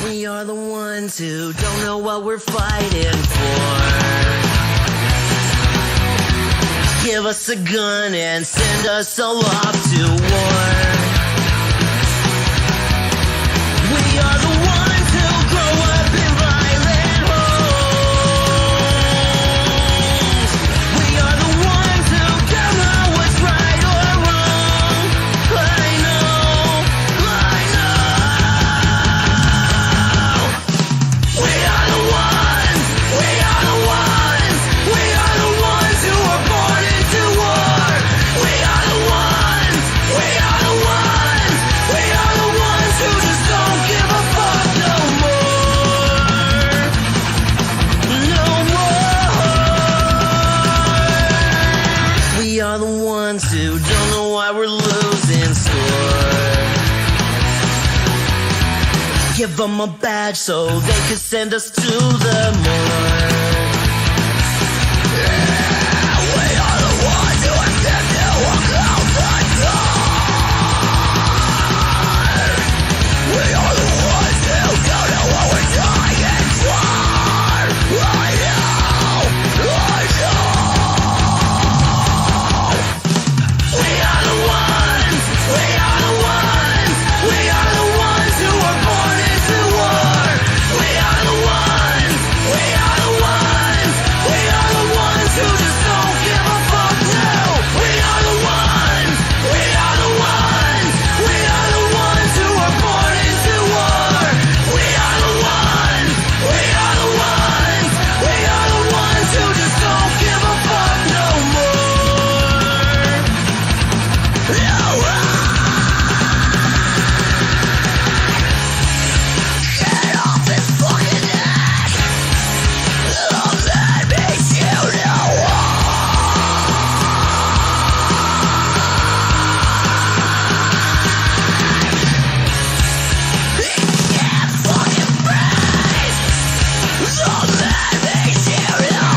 We are the ones who don't know what we're fighting for. Give us a gun and send us all off to war. We are the ones who grow up in violent homes. We are the ones who don't know what's right or wrong. I know. We are the ones. We are the ones. We are the ones who were born into war. We are the ones. We are the ones. We are the ones who just don't give a fuck no more. No more. We are the ones who don't know why we're losing score. Give them a badge so they could send us to the morgue. Yeah, we are the ones who attempt to walk out the door. We are the ones who don't know what we're dying for. I know. We are the ones. We are the ones. We are the ones who were born into war. We are the ones. We are the ones. We are the ones who just don't give a fuck now. We are the ones. We are the ones. We are the ones who were born into war. We are the ones. We are the ones. We are the ones who just don't give a fuck no more. No more. Get off his fucking neck! Love that makes you know he can't fucking breathe! Love that makes you know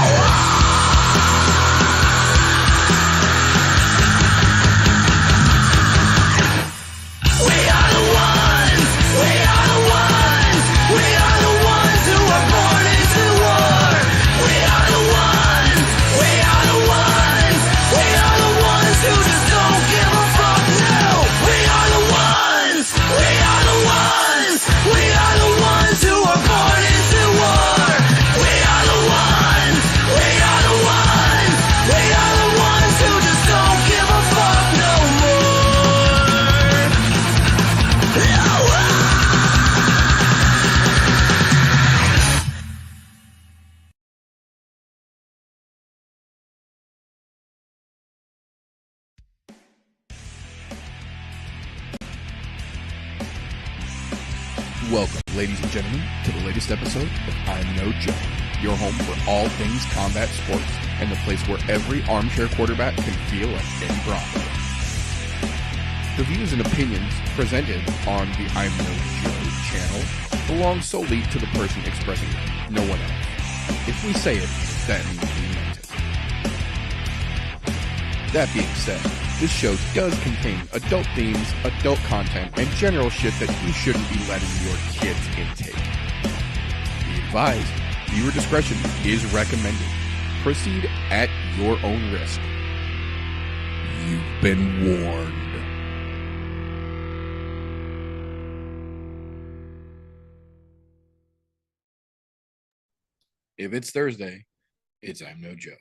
We are the ones. We are the ones. We are the ones who were born into war. We are the ones. We are the ones. We are the ones who just don't give a fuck now. We are the ones. We are the ones. We are the ones who were born into war. We are the ones. We are the ones. We are the ones who just don't give a fuck no more. No more. Welcome, ladies and gentlemen, to the latest episode of I'm No Joe, your home for all things combat sports and the place where every armchair quarterback can feel like Eddie Bravo. The views and opinions presented on the I'm No Joe channel belong solely to the person expressing them, no one else. If we say it, that means we meant it. That being said, this show does contain adult themes, adult content, and general shit that you shouldn't be letting your kids intake. Be advised, viewer discretion is recommended. Proceed at your own risk. You've been warned. If it's Thursday, it's I'm No Joe.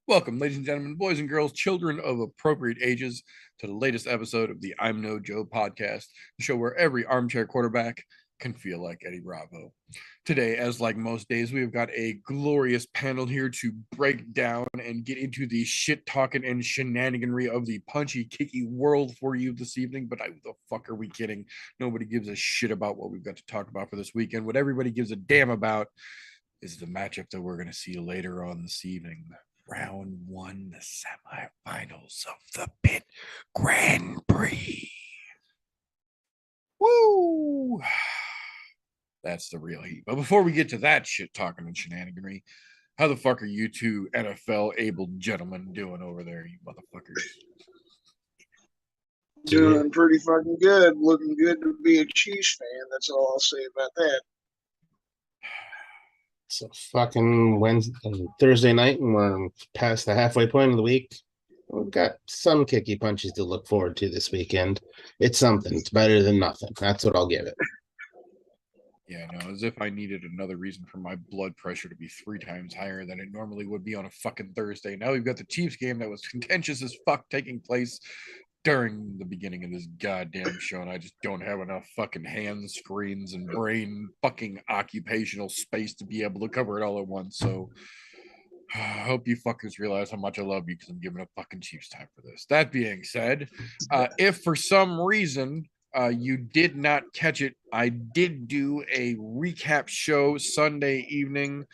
Welcome, ladies and gentlemen, boys and girls, children of appropriate ages, to the latest episode of the I'm No Joe podcast, the show where every armchair quarterback can feel like Eddie Bravo. Today, as like most days, we have got a glorious panel here to break down and get into the shit-talking and shenaniganry of the punchy-kicky world for you this evening. But who the fuck are we kidding? Nobody gives a shit about what we've got to talk about for this weekend. What everybody gives a damn about is the matchup that we're going to see later on this evening. Round one, the semifinals of the Pit Grand Prix. Woo! That's the real heat. But before we get to that shit talking and shenaniganry, how the fuck are you two NFL able gentlemen doing over there, you motherfuckers? Doing pretty fucking good. Looking good to be a Chiefs fan. That's all I'll say about that. So fucking Thursday night, and we're past the halfway point of the week. We've got some kicky punches to look forward to this weekend. It's something. It's better than nothing. That's what I'll give it. Yeah, no, as if I needed another reason for my blood pressure to be 3 times higher than it normally would be on a fucking Thursday. Now we've got the Chiefs game that was contentious as fuck taking place during the beginning of this goddamn show, and I just don't have enough fucking hands, screens, and brain fucking occupational space to be able to cover it all at once. So I hope you fuckers realize how much I love you because I'm giving up fucking Chiefs time for this. That being said, if for some reason you did not catch it, I did do a recap show Sunday evening.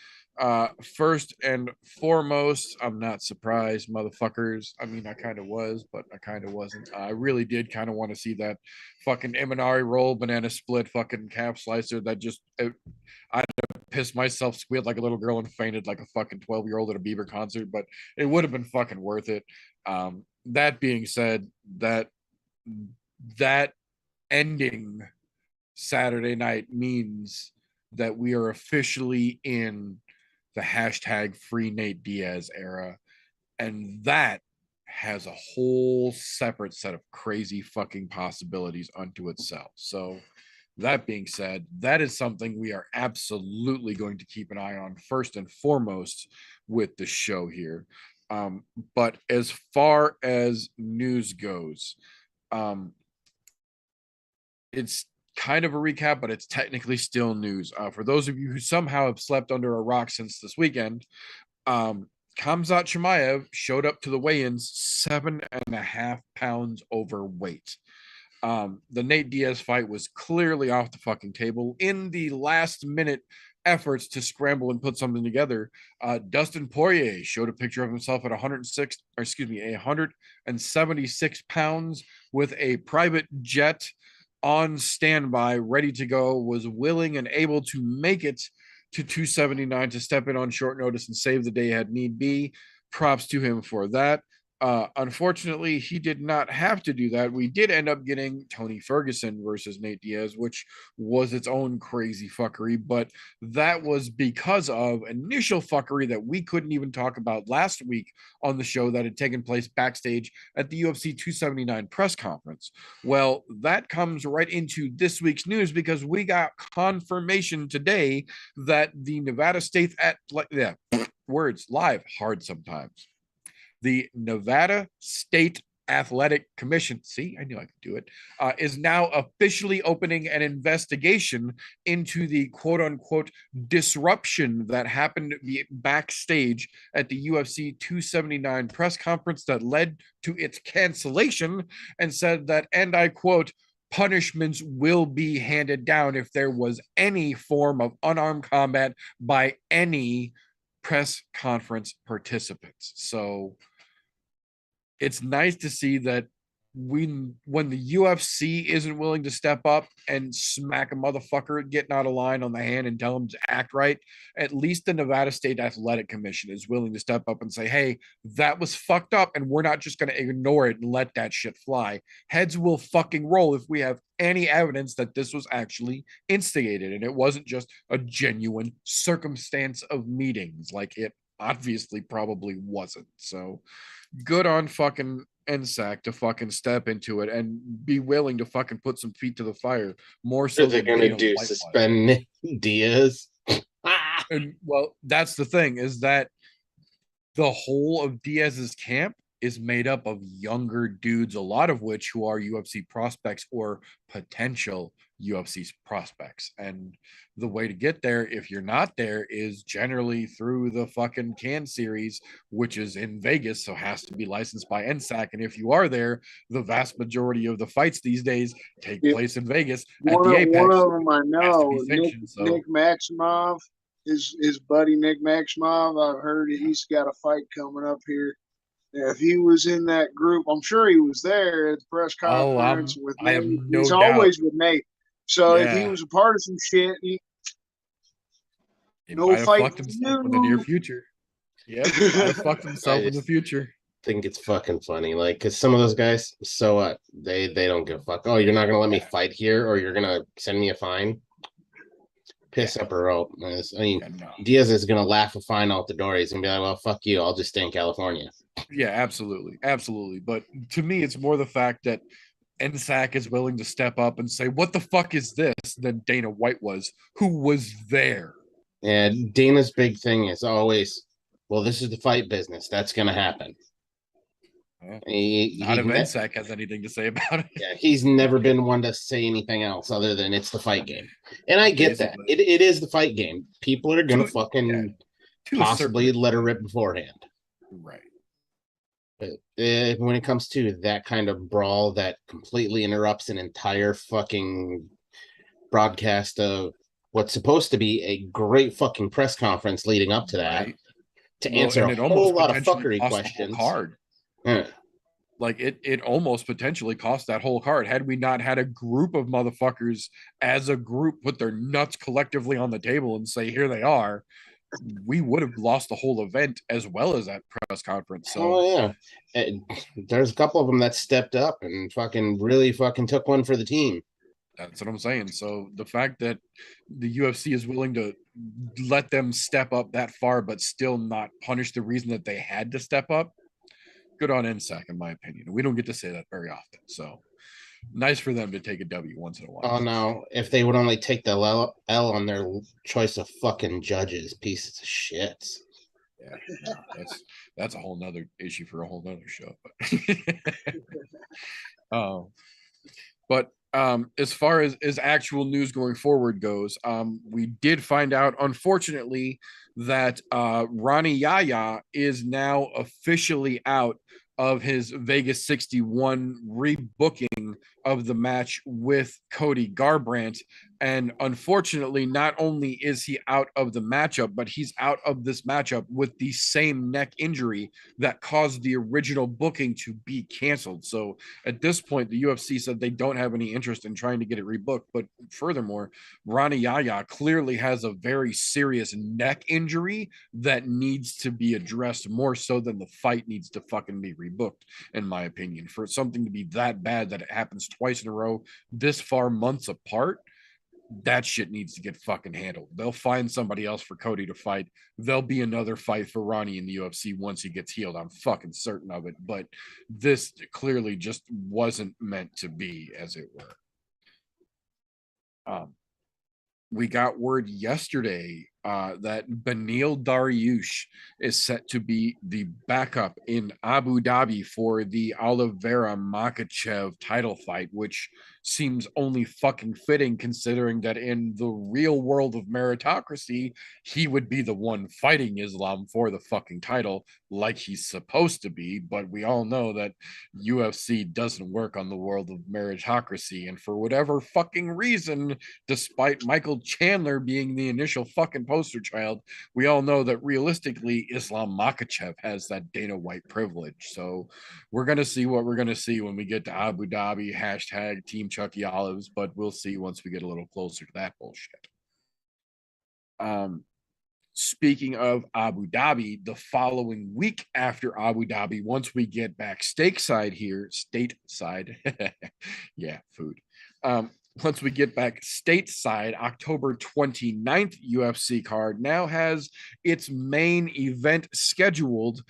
First and foremost, I'm not surprised, motherfuckers. I mean, I kind of was, but I kind of wasn't. I really did kind of want to see that fucking Imanari roll, banana split, fucking calf slicer that just I pissed myself, squealed like a little girl, and fainted like a fucking 12-year-old at a Bieber concert, but it would have been fucking worth it. That being said, that ending Saturday night means that we are officially in the hashtag free Nate Diaz era. And that has a whole separate set of crazy fucking possibilities unto itself. So that being said, that is something we are absolutely going to keep an eye on first and foremost with the show here. But as far as news goes, it's kind of a recap, but it's technically still news. For those of you who somehow have slept under a rock since this weekend, Kamzat Chimaev showed up to the weigh-ins 7.5 pounds overweight. The Nate Diaz fight was clearly off the fucking table. In the last minute efforts to scramble and put something together, Dustin Poirier showed a picture of himself at 176 pounds with a private jet on standby, ready to go, was willing and able to make it to 279 to step in on short notice and save the day had need be. Props to him for that. Unfortunately, he did not have to do that. We did end up getting Tony Ferguson versus Nate Diaz, which was its own crazy fuckery, but that was because of initial fuckery that we couldn't even talk about last week on the show that had taken place backstage at the UFC 279 press conference. Well, that comes right into this week's news because we got confirmation today that the Nevada State words live hard sometimes. The Nevada State Athletic Commission, see, I knew I could do it, is now officially opening an investigation into the quote unquote disruption that happened backstage at the UFC 279 press conference that led to its cancellation, and said that, and I quote, punishments will be handed down if there was any form of unarmed combat by any press conference participants. So it's nice to see that when the UFC isn't willing to step up and smack a motherfucker getting out of line on the hand and tell him to act right, at least the Nevada State Athletic Commission is willing to step up and say, hey, that was fucked up and we're not just going to ignore it and let that shit fly. Heads will fucking roll if we have any evidence that this was actually instigated and it wasn't just a genuine circumstance of meetings like it obviously probably wasn't. So good on fucking NSAC to fucking step into it and be willing to fucking put some feet to the fire. More so They're than gonna do suspend Diaz. And well, that's the thing, is that the whole of Diaz's camp is made up of younger dudes, a lot of which who are UFC prospects or potential UFC prospects. And the way to get there, if you're not there, is generally through the fucking Can series, which is in Vegas, so has to be licensed by NSAC. And if you are there, the vast majority of the fights these days take place in Vegas at the Apex. One of them I know, Nick Maximov, his buddy Nick Maximov. I've heard he's got a fight coming up here. If he was in that group, I'm sure he was there at the press conference with Nate. I have no He's doubt. always with Nate. So if he was a part of some shit, no fight fucked himself in the near future. Yeah, fucked himself in the future. Think it's fucking funny, like, because some of those guys, so what? They don't give a fuck. Oh, you're not gonna let me fight here, or you're gonna send me a fine. piss up a rope. I mean, Yeah, no. Diaz is going to laugh a fine out the door. He's going to be like, well, fuck you. I'll just stay in California. Yeah, absolutely. Absolutely. But to me, it's more the fact that NSAC is willing to step up and say, what the fuck is this? Than Dana White was, who was there. And Dana's big thing is always, well, this is the fight business. That's going to happen. Not if NSAC has anything to say about it. Yeah, he's never been one to say anything else other than it's the fight game. And I get that. It is the fight game. People are going to fucking possibly let her rip beforehand. Right. But when it comes to that kind of brawl that completely interrupts an entire fucking broadcast of what's supposed to be a great fucking press conference leading up to that, to answer a whole lot of fuckery questions. Like it almost potentially cost that whole card had we not had a group of motherfuckers as a group put their nuts collectively on the table and say, here they are. We would have lost the whole event as well as that press conference. So there's a couple of them that stepped up and fucking really fucking took one for the team. That's what I'm saying. So the fact that the UFC is willing to let them step up that far but still not punish the reason that they had to step up, good on NSAC in my opinion. We don't get to say that very often. So nice for them to take a W once in a while. Oh no, if they would only take the L on their choice of fucking judges, pieces of shit. Yeah, no, that's a whole nother issue for a whole nother show. But as far as actual news going forward goes, we did find out, unfortunately, that Ronnie Yaya is now officially out of his Vegas 61 rebooking of the match with Cody Garbrandt. And unfortunately, not only is he out of the matchup, but he's out of this matchup with the same neck injury that caused the original booking to be canceled. So at this point, the UFC said they don't have any interest in trying to get it rebooked. But furthermore, Ronnie Yaya clearly has a very serious neck injury that needs to be addressed more so than the fight needs to fucking be rebooked, in my opinion. For something to be that bad that it happens twice in a row, this far months apart, that shit needs to get fucking handled. They'll find somebody else for Cody to fight. There'll be another fight for Ronnie in the UFC once he gets healed. I'm fucking certain of it. But this clearly just wasn't meant to be, as it were. We got word yesterday that Beneil Dariush is set to be the backup in Abu Dhabi for the Oliveira Makachev title fight, which seems only fucking fitting considering that in the real world of meritocracy, he would be the one fighting Islam for the fucking title like he's supposed to be. But we all know that UFC doesn't work on the world of meritocracy. And for whatever fucking reason, despite Michael Chandler being the initial fucking poster child, we all know that realistically Islam Makhachev has that Dana White privilege. So we're going to see what we're going to see when we get to Abu Dhabi, hashtag Team Chucky Olives, but we'll see once we get a little closer to that bullshit. Speaking of Abu Dhabi, the following week after Abu Dhabi, once we get back stateside, yeah, food. Once we get back stateside, October 29th UFC card now has its main event scheduled,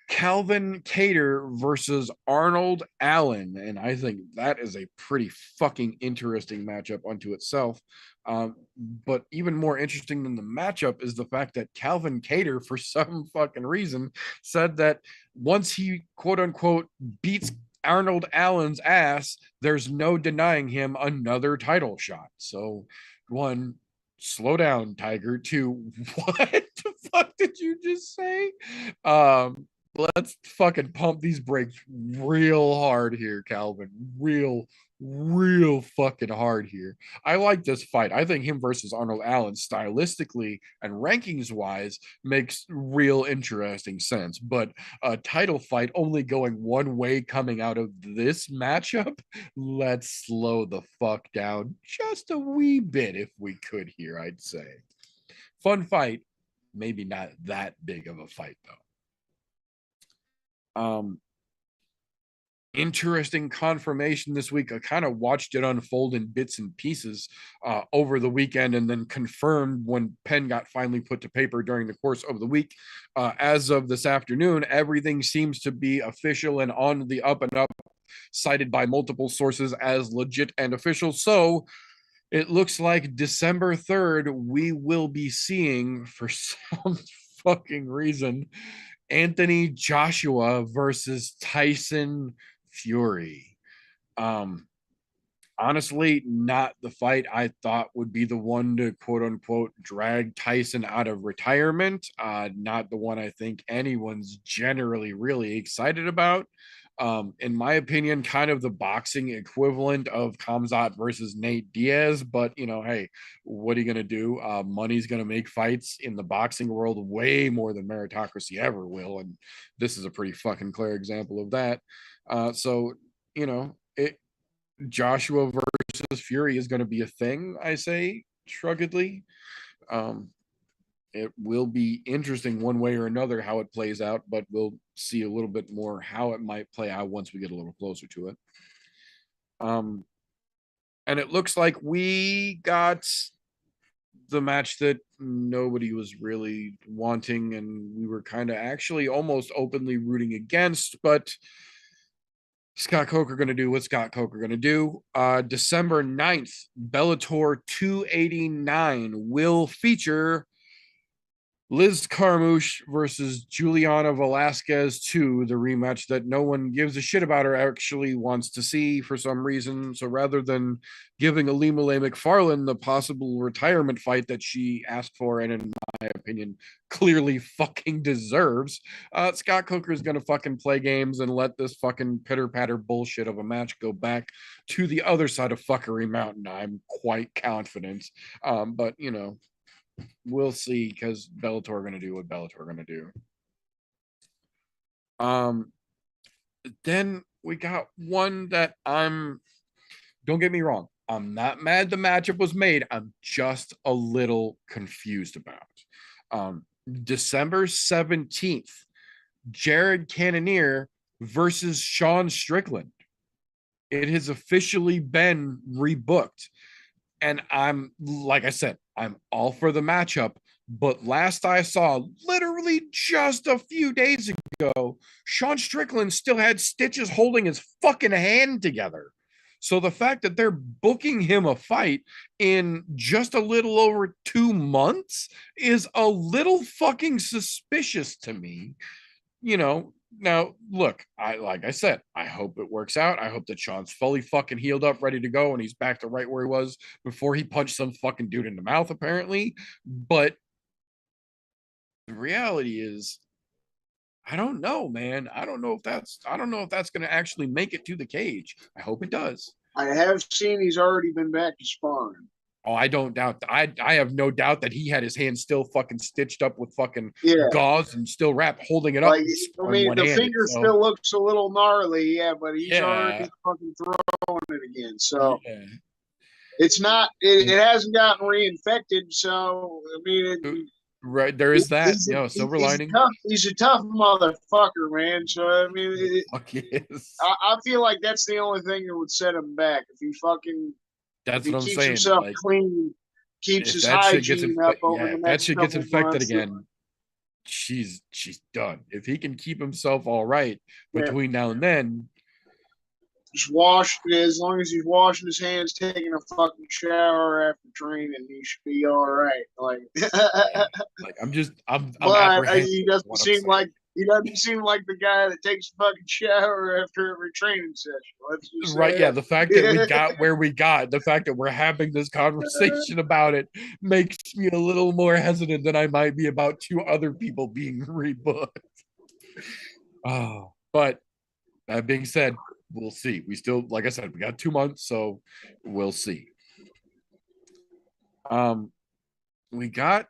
Calvin Kattar versus Arnold Allen. And I think that is a pretty fucking interesting matchup unto itself. But even more interesting than the matchup is the fact that Calvin Kattar, for some fucking reason, said that once he quote unquote beats Arnold Allen's ass, there's no denying him another title shot. So one, slow down, Tiger. Two, what the fuck did you just say? Let's fucking pump these brakes real hard here, Calvin. Real fucking hard here. I like this fight. I think him versus Arnold Allen stylistically and rankings wise makes real interesting sense. But a title fight only going one way coming out of this matchup, let's slow the fuck down just a wee bit if we could here, I'd say. Fun fight, maybe not that big of a fight though. interesting confirmation this week. I kind of watched it unfold in bits and pieces over the weekend, and then confirmed when pen got finally put to paper during the course of the week. As of this afternoon, everything seems to be official and on the up and up, cited by multiple sources as legit and official. So it looks like December 3rd, we will be seeing, for some fucking reason, Anthony Joshua versus Tyson Fury. Honestly, not the fight I thought would be the one to quote unquote drag Tyson out of retirement. Not the one I think anyone's generally really excited about. In my opinion, kind of the boxing equivalent of Khamzat versus Nate Diaz. But, hey, what are you going to do? Money's going to make fights in the boxing world way more than meritocracy ever will. And this is a pretty fucking clear example of that. So, Joshua versus Fury is going to be a thing, I say, shruggedly. It will be interesting one way or another how it plays out, but we'll see a little bit more how it might play out once we get a little closer to it. And it looks like we got the match that nobody was really wanting, and we were kind of actually almost openly rooting against, but Scott Coker going to do what Scott Coker going to do. December 9th, Bellator 289 will feature Liz Carmouche versus Juliana Velasquez 2, the rematch that no one gives a shit about or actually wants to see for some reason. So rather than giving Alimale McFarland the possible retirement fight that she asked for, and in my opinion, clearly fucking deserves, Scott Coker is going to fucking play games and let this fucking pitter-patter bullshit of a match go back to the other side of fuckery mountain. I'm quite confident. But, we'll see, because Bellator are going to do what Bellator are going to do. Then we got one that don't get me wrong, I'm not mad the matchup was made. I'm just a little confused about. December 17th, Jared Cannonier versus Sean Strickland. It has officially been rebooked. And like I said, I'm all for the matchup. But last I saw, literally just a few days ago, Sean Strickland still had stitches holding his fucking hand together. So the fact that they're booking him a fight in just a little over 2 months is a little fucking suspicious to me. Now, look, like I said, I hope it works out. I hope that Sean's fully fucking healed up, ready to go, and he's back to right where he was before he punched some fucking dude in the mouth, apparently. But the reality is, I don't know, man. I don't know if that's going to actually make it to the cage. I hope it does. I have seen he's already been back to sparring. Oh, I don't doubt. I have no doubt that he had his hand still fucking stitched up with fucking gauze and still wrapped, holding it up. Like, the finger still looks a little gnarly, but he's already fucking throwing it again. So it's not. It hasn't gotten reinfected. So right, there is that. Silver lining. He's a tough motherfucker, man. So yes. I feel like that's the only thing that would set him back if he fucking. That's what I'm saying. Keeps himself clean, keeps his hygiene up over the next that shit gets infected months. again, she's done. If he can keep himself all right between now and then, just as long as he's washing his hands, taking a fucking shower after training, he should be all right. Like, I'm he doesn't seem like the guy that takes a fucking shower after every training session. Right, yeah. The fact that we got where we got, the fact that we're having this conversation about it makes me a little more hesitant than I might be about 2 other people being rebooked. But that being said, we'll see. We still, like I said, we got 2 months, so we'll see. We got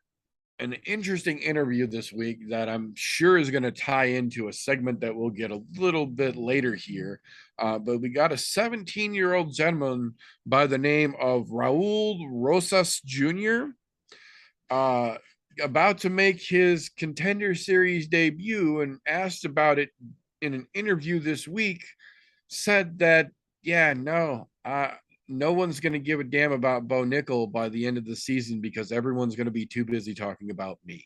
an interesting interview this week that I'm sure is going to tie into a segment that we'll get a little bit later here. But we got a 17-year-old gentleman by the name of Raul Rosas Jr. About to make his Contender Series debut, and asked about it in an interview this week, said that, yeah, no, no one's going to give a damn about Bo Nickel by the end of the season because everyone's going to be too busy talking about me.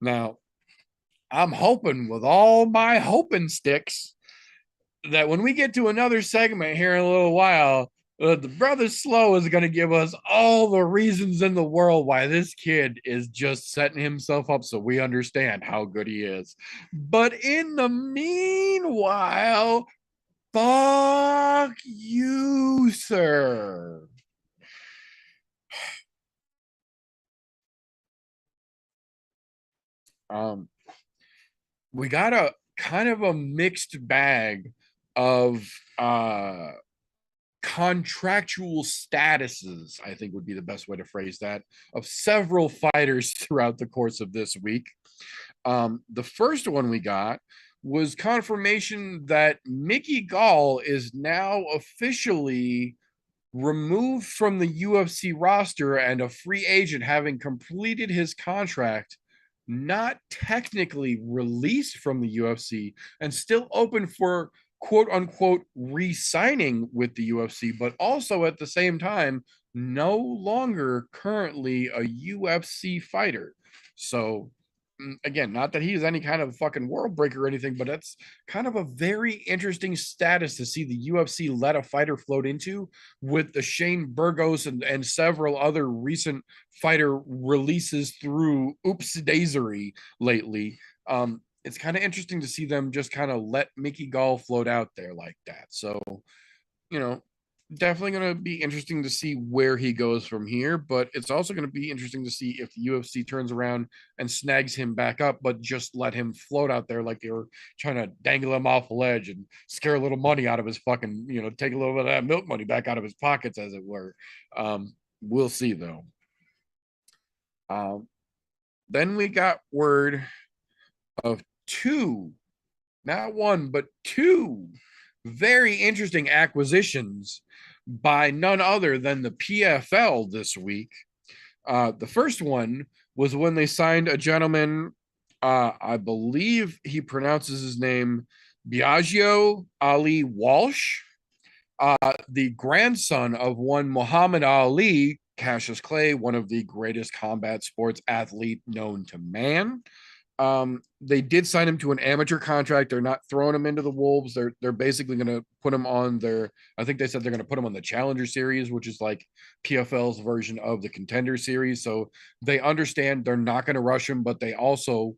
Now, I'm hoping with all my hoping sticks that when we get to another segment here in a little while, the brother Slow is going to give us all the reasons in the world why this kid is just setting himself up so we understand how good he is. But in the meanwhile, fuck you, sir. We got a kind of a mixed bag of contractual statuses, I think would be the best way to phrase that, of several fighters throughout the course of this week. The first one we got was confirmation that Mickey Gall is now officially removed from the UFC roster and a free agent, having completed his contract, not technically released from the UFC and still open for quote unquote re-signing with the UFC, but also at the same time no longer currently a UFC fighter. So again, not that he's any kind of fucking world breaker or anything, but that's kind of a very interesting status to see the UFC let a fighter float into, with the Shane Burgos and several other recent fighter releases through Oops Daisery lately. It's kind of interesting to see them just kind of let Mickey Gall float out there like that. So, you know, definitely going to be interesting to see where he goes from here, but it's also going to be interesting to see if the UFC turns around and snags him back up, but just let him float out there like they were trying to dangle him off a ledge and scare a little money out of his fucking, take a little bit of that milk money back out of his pockets, as it were. We'll see, though. Then we got word of two, not one, but two very interesting acquisitions by none other than the PFL this week. The first one was when they signed a gentleman, I believe he pronounces his name Biagio Ali Walsh, the grandson of one Muhammad Ali, Cassius Clay, one of the greatest combat sports athlete known to man. They did sign him to an amateur contract. They're not throwing him into the Wolves. They're basically going to put him on their, I think they said they're going to put him on the Challenger Series, which is like PFL's version of the Contender Series. So they understand they're not going to rush him, but they also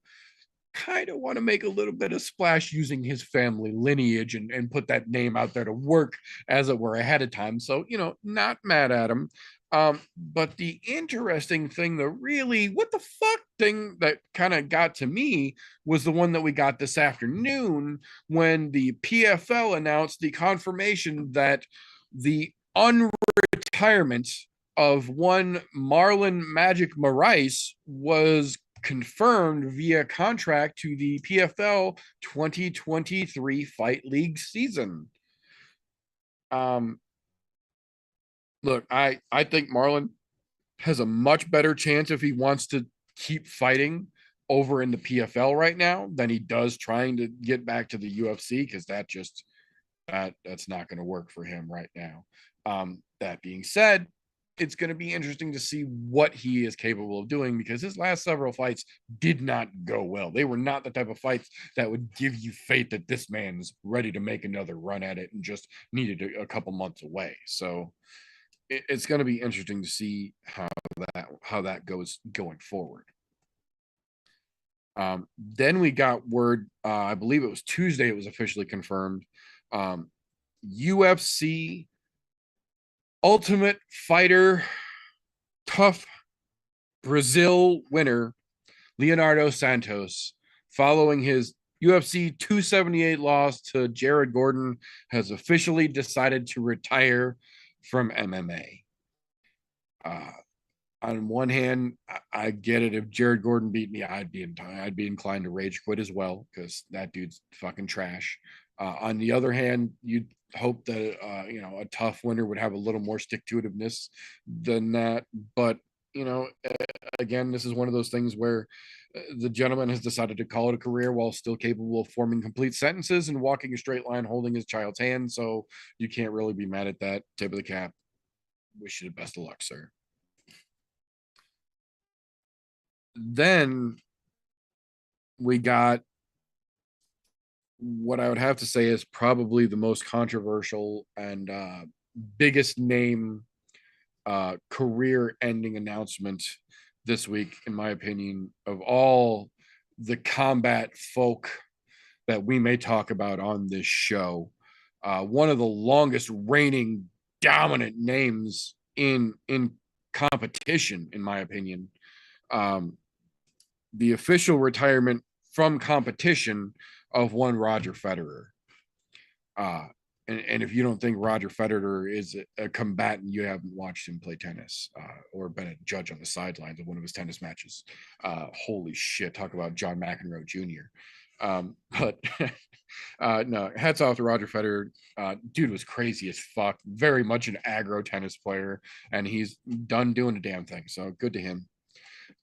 kind of want to make a little bit of splash using his family lineage and put that name out there to work, as it were, ahead of time. So, not mad at him. But the interesting thing, the really what the fuck thing that kind of got to me was the one that we got this afternoon when the PFL announced the confirmation that the unretirement of one Marlon Magic Moraes was confirmed via contract to the PFL 2023 Fight League season. Look, I think Marlon has a much better chance if he wants to keep fighting over in the PFL right now than he does trying to get back to the UFC, because that's not going to work for him right now. That being said, it's going to be interesting to see what he is capable of doing, because his last several fights did not go well. They were not the type of fights that would give you faith that this man's ready to make another run at it and just needed a couple months away. So it's going to be interesting to see how that goes going forward. Then we got word, I believe it was Tuesday, it was officially confirmed. UFC Ultimate Fighter Tough Brazil winner Leonardo Santos, following his UFC 278 loss to Jared Gordon, has officially decided to retire from MMA. On one hand, I get it. If Jared Gordon beat me, I'd be inclined to rage quit as well, because that dude's fucking trash. On the other hand, you'd hope that a tough winner would have a little more stick-to-itiveness than that. But again, this is one of those things where the gentleman has decided to call it a career while still capable of forming complete sentences and walking a straight line holding his child's hand. So you can't really be mad at that. Tip of the cap. Wish you the best of luck, sir. Then we got what I would have to say is probably the most controversial and biggest name career-ending announcement this week, in my opinion, of all the combat folk that we may talk about on this show. One of the longest reigning dominant names in competition, in my opinion. The official retirement from competition of one Roger Federer. And if you don't think Roger Federer is a combatant, you haven't watched him play tennis or been a judge on the sidelines of one of his tennis matches. Holy shit, talk about John McEnroe Jr. But no, hats off to Roger Federer. Dude was crazy as fuck. Very much an aggro tennis player, and he's done doing a damn thing. So good to him.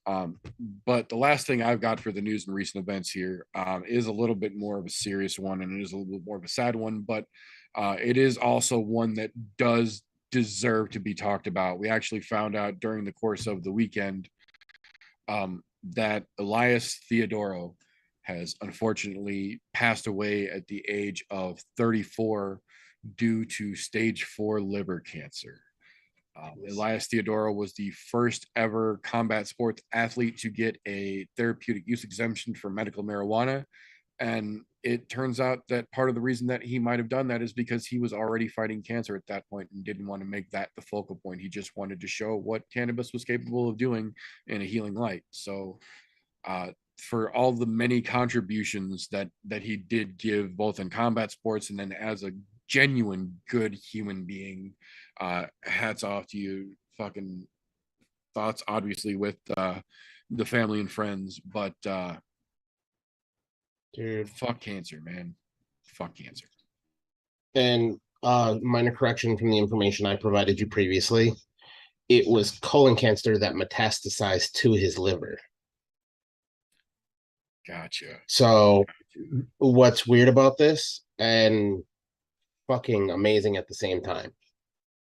But the last thing I've got for the news and recent events here is a little bit more of a serious one, and it is a little bit more of a sad one, but it is also one that does deserve to be talked about. We actually found out during the course of the weekend that Elias Theodorou has unfortunately passed away at the age of 34 due to stage 4 liver cancer. Elias Theodorou was the first ever combat sports athlete to get a therapeutic use exemption for medical marijuana. And it turns out that part of the reason that he might have done that is because he was already fighting cancer at that point and didn't want to make that the focal point. He just wanted to show what cannabis was capable of doing in a healing light. So for all the many contributions that he did give both in combat sports and then as a genuine good human being, hats off to you. Fucking thoughts obviously with the family and friends, but dude, fuck cancer, man. Fuck cancer. And minor correction from the information I provided you previously, it was colon cancer that metastasized to his liver. Gotcha. So what's weird about this and fucking amazing at the same time,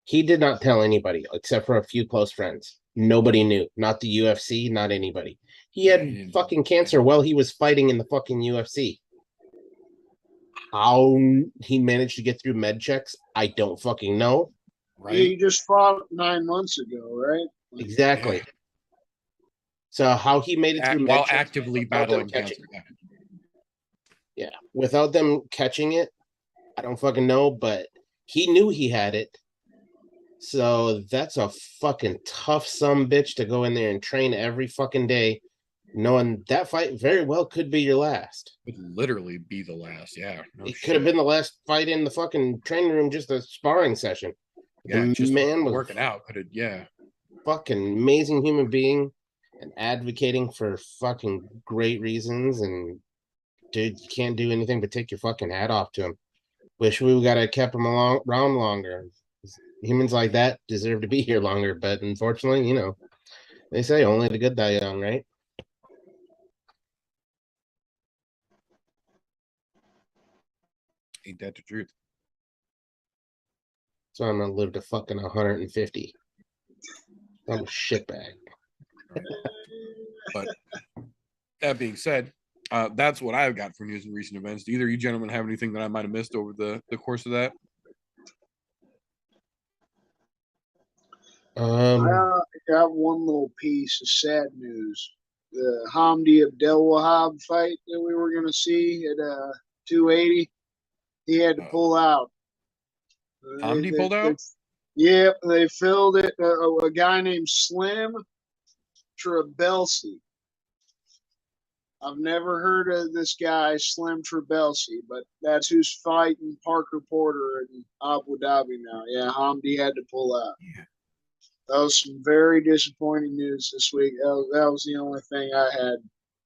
he did not tell anybody except for a few close friends. Nobody knew. Not the UFC, not anybody. He had fucking cancer while he was fighting in the fucking UFC. How he managed to get through med checks, I don't fucking know. Right? He just fought 9 months ago, right? Exactly. Yeah. So how he made it through while med actively battling cancer. Yeah, without them catching it, I don't fucking know, but he knew he had it. So that's a fucking tough bitch to go in there and train every fucking day, knowing that fight very well could be your last. Could literally be the last, yeah. No it could have been the last fight in the fucking training room, just a sparring session. Yeah, the man was working out. Could have, yeah. Fucking amazing human being and advocating for fucking great reasons. And dude, you can't do anything but take your fucking hat off to him. Wish we would have kept him around longer. Humans like that deserve to be here longer, but unfortunately, they say only the good die young, right? Ain't that the truth? So I'm gonna live to fucking 150. I'm a shitbag. But that being said, that's what I've got for news and recent events. Do either of you gentlemen have anything that I might have missed over the course of that? I got one little piece of sad news. The Hamdi Abdelwahab fight that we were going to see at 280, he had to pull out. Hamdi pulled out? Yep, they filled it. A guy named Slim Trabelsi. I've never heard of this guy, Slim Trabelsi, but that's who's fighting Parker Porter in Abu Dhabi now. Yeah, Hamdi had to pull out. Yeah. That was some very disappointing news this week. That was the only thing I had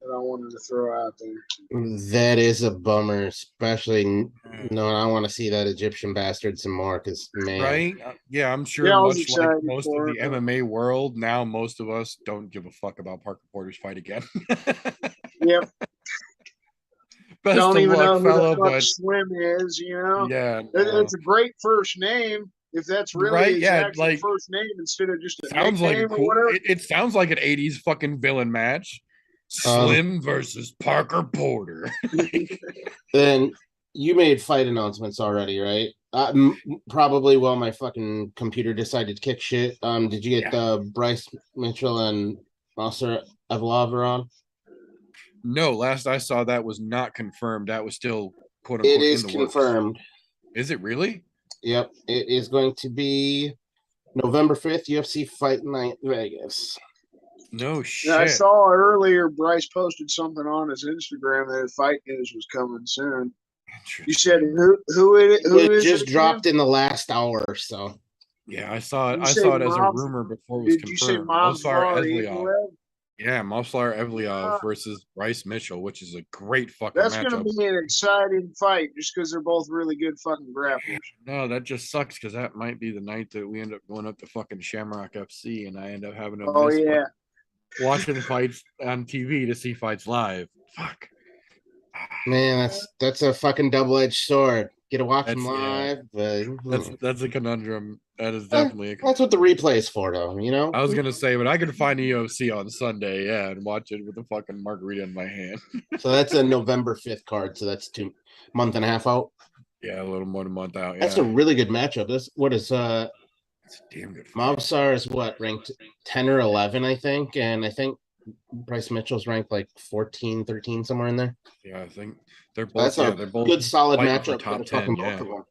that I wanted to throw out there. That is a bummer, especially no. I want to see that Egyptian bastard some more because man, Right? Yeah, I'm sure Yeah, I was much like excited most of for the it. MMA world, now most of us don't give a fuck about Parker Porter's fight again. Yep. Best Don't of even luck, know who fella, the fuck but Slim is, you know? yeah, no. It's a great first name. If that's really Right? his Yeah, actual like first name instead of just a sounds like a nickname or cool whatever. it sounds like an 80s fucking villain match. Slim versus Parker Porter. then you made fight announcements already, right? Probably while my fucking computer decided to kick shit. Did you get Bryce Mitchell and Nasser Evlov on? No, last I saw that was not confirmed. That was still quote It unquote is in the confirmed. works. Is it really? Yep, it is going to be November 5th, UFC Fight Night Vegas. No Yeah, I shit. saw earlier Bryce posted something on his Instagram that fight news was coming soon. You said who is It just it dropped in the last hour or so. Yeah, I saw it. You I say saw it as a Mov- rumor before it was Did you say confirmed. Mosar Movsar Evliov. Evloev? Yeah, Mosar Evliov Ah. versus Bryce Mitchell, which is a great fucking That's going to matchup. be an exciting fight just because they're both really good fucking grapplers. No, that just sucks because that might be the night that we end up going up to fucking Shamrock FC and I end up having to Oh, miss yeah. watching fights on TV to see fights live. Fuck. Man, that's a fucking double-edged sword. Get to watch them That's live, but that's a conundrum. That is definitely a that's what the replay is for, though. You know. I was gonna say, but I could find the UFC on Sunday, yeah, and watch it with a fucking margarita in my hand. So that's a November 5th card. So that's 2 month and a half out. Yeah, a little more than a month out. Yeah, That's a really good matchup. This what is it's a damn good fight. Mobsar is what ranked 10 or 11, I think, and I think Bryce Mitchell's ranked like 14, 13, somewhere in there. Yeah, I think they're both. That's Yeah, a they're both good solid fighting for matchup for top the 10. fucking Yeah, both of them.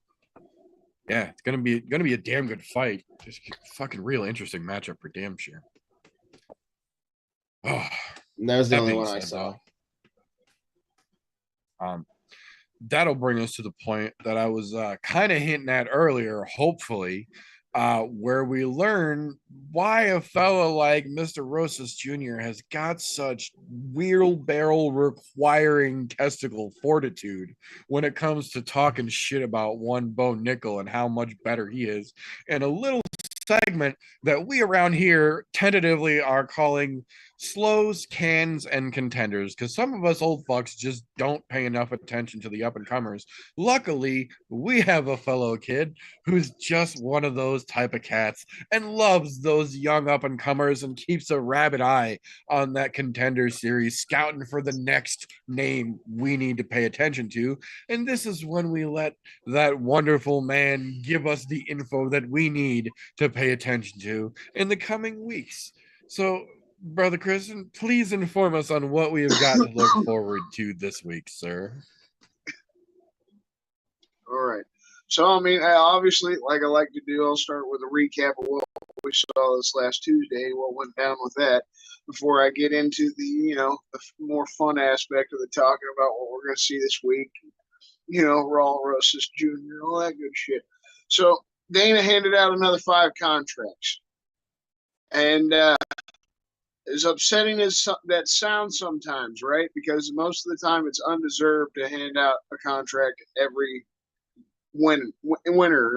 yeah, it's gonna be a damn good fight. Just fucking real interesting matchup for damn sure. Oh, That was the that only being one I said, saw. That'll bring us to the point that I was kind of hinting at earlier, hopefully, where we learn why a fellow like Mr. Rosas Jr. has got such wheelbarrow requiring testicle fortitude when it comes to talking shit about one Bo Nickel and how much better he is, and a little segment that we around here tentatively are calling slows, cans, and contenders, because some of us old fucks just don't pay enough attention to the up and comers. Luckily, we have a fellow kid who's just one of those type of cats and loves those young up and comers and keeps a rabid eye on that contender series, scouting for the next name we need to pay attention to. And this is when we let that wonderful man give us the info that we need to pay attention to in the coming weeks. So, Brother Kristen, please inform us on what we have got to look forward to this week, sir. All right. So, I mean, obviously, like I like to do, I'll start with a recap of what we saw this last Tuesday, what went down with that, before I get into the more fun aspect of the talking about what we're going to see this week. Raw Rosas Jr., all that good shit. So, Dana handed out another 5 contracts. And as upsetting as that sounds sometimes, right? Because most of the time it's undeserved to hand out a contract every winner,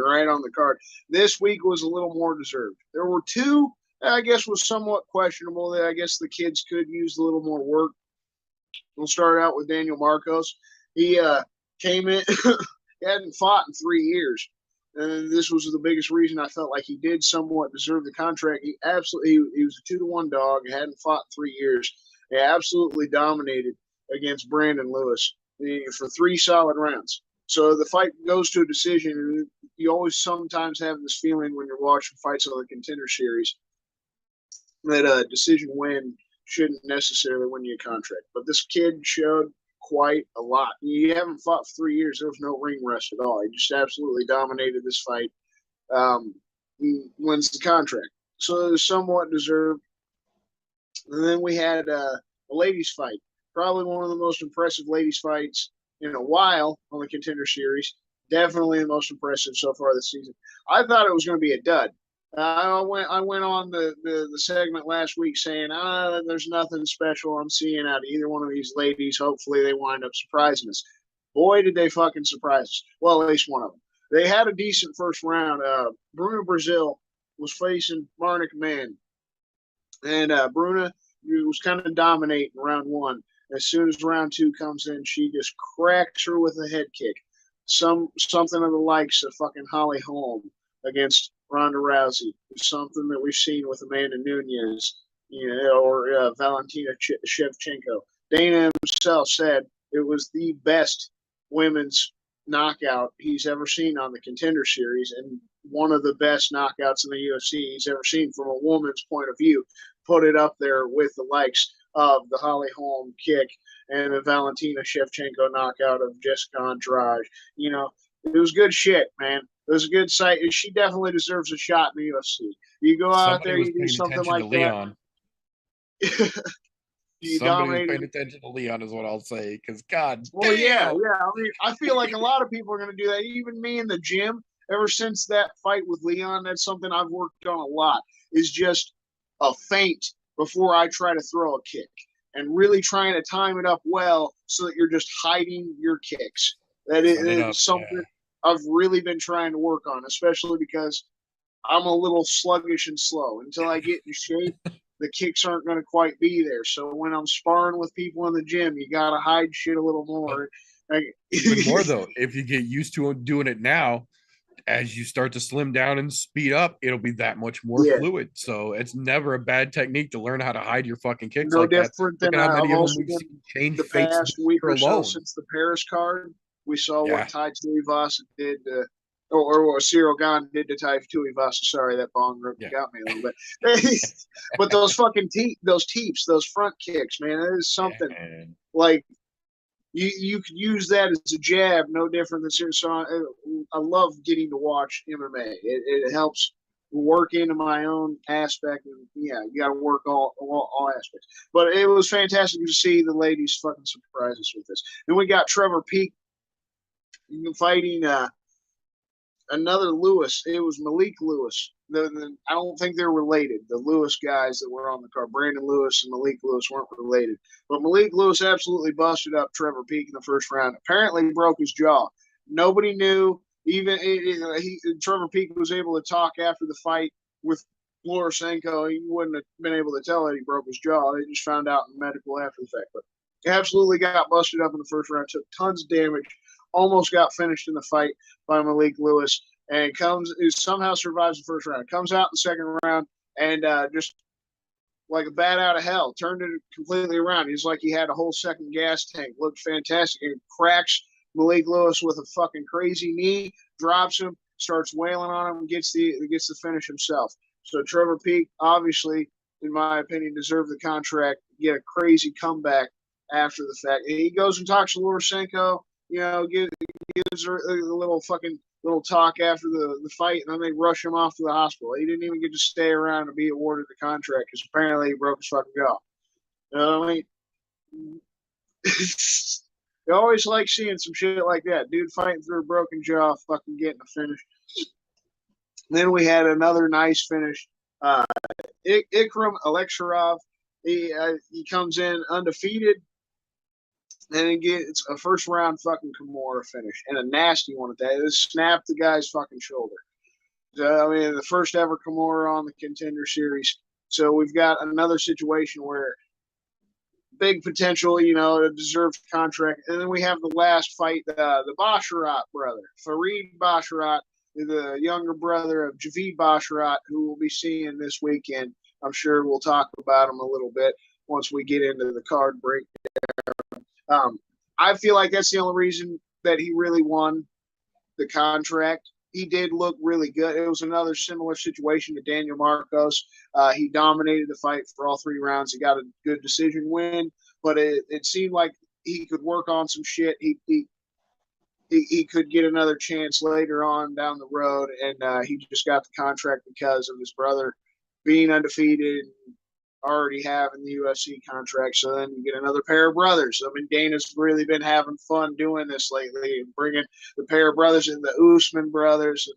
right, on the card. This week was a little more deserved. There were 2 that I guess was somewhat questionable that I guess the kids could use a little more work. We'll start out with Daniel Marcos. He came in, he hadn't fought in 3 years. And this was the biggest reason I felt like he did somewhat deserve the contract. He was a 2-1 dog. He hadn't fought in 3 years. He absolutely dominated against Brandon Lewis for 3 solid rounds. So the fight goes to a decision. And you always sometimes have this feeling when you're watching fights on the Contender Series that a decision win shouldn't necessarily win you a contract. But this kid showed quite a lot. You haven't fought for 3 years. There was no ring rust at all. He just absolutely dominated this fight. He wins the contract. So it was somewhat deserved. And then we had a ladies fight. Probably one of the most impressive ladies fights in a while on the Contender Series. Definitely the most impressive so far this season. I thought it was going to be a dud. I went on the segment last week saying, there's nothing special I'm seeing out of either one of these ladies. Hopefully they wind up surprising us. Boy, did they fucking surprise us. Well, at least one of them. They had a decent first round. Bruna Brazil was facing Marnik Man. And Bruna was kind of dominating round one. As soon as round two comes in, she just cracks her with a head kick. Something of the likes of fucking Holly Holm against Ronda Rousey. Something that we've seen with Amanda Nunes, or Valentina Shevchenko. Dana himself said it was the best women's knockout he's ever seen on the Contender Series, and one of the best knockouts in the UFC he's ever seen from a woman's point of view. Put it up there with the likes of the Holly Holm kick and the Valentina Shevchenko knockout of Jessica Andrade. It was good shit, man. It was a good sight. She definitely deserves a shot in the UFC. You go out there, you do something like that. Somebody was paying attention to Leon, is what I'll say. Because God, well, damn. yeah. I mean, I feel like a lot of people are going to do that. Even me in the gym. Ever since that fight with Leon, that's something I've worked on a lot. Is just a feint before I try to throw a kick, and really trying to time it up well so that you're just hiding your kicks. That is something I've really been trying to work on, especially because I'm a little sluggish and slow. Until I get in shape, the kicks aren't going to quite be there. So when I'm sparring with people in the gym, you got to hide shit a little more. Even more, though, if you get used to doing it now, as you start to slim down and speed up, it'll be that much more fluid. So it's never a bad technique to learn how to hide your fucking kicks. No like different that. than how many I've of also them we've seen change the past week or so alone. Since the Paris card. We saw what Tai Tuivasa did, or what Cyril Gane did to Tai Tuivasa. Sorry, that bong rip got me a little bit. But those fucking those teeps, those front kicks, man, that is something like. You could use that as a jab, no different than serious. So I love getting to watch MMA. It helps work into my own aspect, and you got to work all aspects. But it was fantastic to see the ladies fucking surprise us with this. Then we got Trevor Peek fighting another Lewis. It was Malik Lewis. I don't think they're related. The Lewis guys that were on the card, Brandon Lewis and Malik Lewis, weren't related. But Malik Lewis absolutely busted up Trevor Peek in the first round. Apparently broke his jaw. Nobody knew. Even Trevor Peek was able to talk after the fight with Lorosenko. He wouldn't have been able to tell that he broke his jaw. They just found out in medical after the fact. But absolutely got busted up in the first round. Took tons of damage. Almost got finished in the fight by Malik Lewis, and somehow survives the first round. Comes out in the second round and just like a bat out of hell, turned it completely around. He's like he had a whole second gas tank. Looked fantastic, and cracks Malik Lewis with a fucking crazy knee, drops him, starts wailing on him, gets the finish himself. So Trevor Peek, obviously, in my opinion, deserved the contract. Get a crazy comeback after the fact. And he goes and talks to Lorosenko. Gives her a little talk after the fight, and then they rush him off to the hospital. He didn't even get to stay around to be awarded the contract because apparently he broke his fucking jaw. You know what I mean? You always like seeing some shit like that. Dude fighting through a broken jaw, fucking getting a finish. Then we had another nice finish. Ikram Alexarov, he comes in undefeated. And it gets a first round fucking Kimura finish and a nasty one at that. It snapped the guy's fucking shoulder. So, I mean, the first ever Kimura on the Contender Series. So we've got another situation where big potential, a deserved contract. And then we have the last fight, the Basharat brother, Farid Basharat, the younger brother of Javid Basharat, who we'll be seeing this weekend. I'm sure we'll talk about him a little bit once we get into the card breakdown. I feel like that's the only reason that he really won the contract. He did look really good. It was another similar situation to Daniel Marcos. He dominated the fight for all three rounds. He got a good decision win, but it seemed like he could work on some shit. He could get another chance later on down the road, and he just got the contract because of his brother being undefeated and already having the UFC contract. So then you get another pair of brothers. I mean, Dana's really been having fun doing this lately and bringing the pair of brothers and the Usman brothers.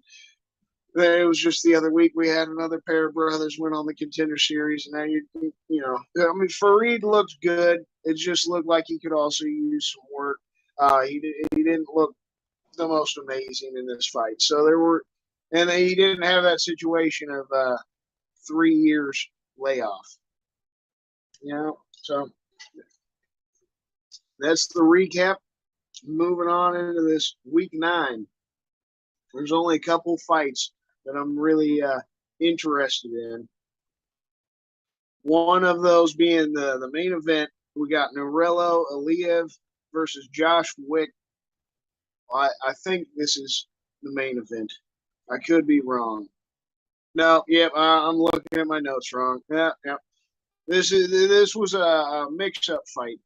Then it was just the other week we had another pair of brothers win on the Contender Series, and now you know, I mean, Fareed looked good. It just looked like he could also use some work. He didn't look the most amazing in this fight. So there were, and he didn't have that situation of 3 years layoff. You know, so that's the recap. Moving on into this week 9. There's only a couple fights that I'm really interested in. One of those being the main event. We got Narello Aliyev versus Josh Wick. I think this is the main event. I could be wrong. No, yep, I'm looking at my notes wrong. Yeah. This was a mix-up fight.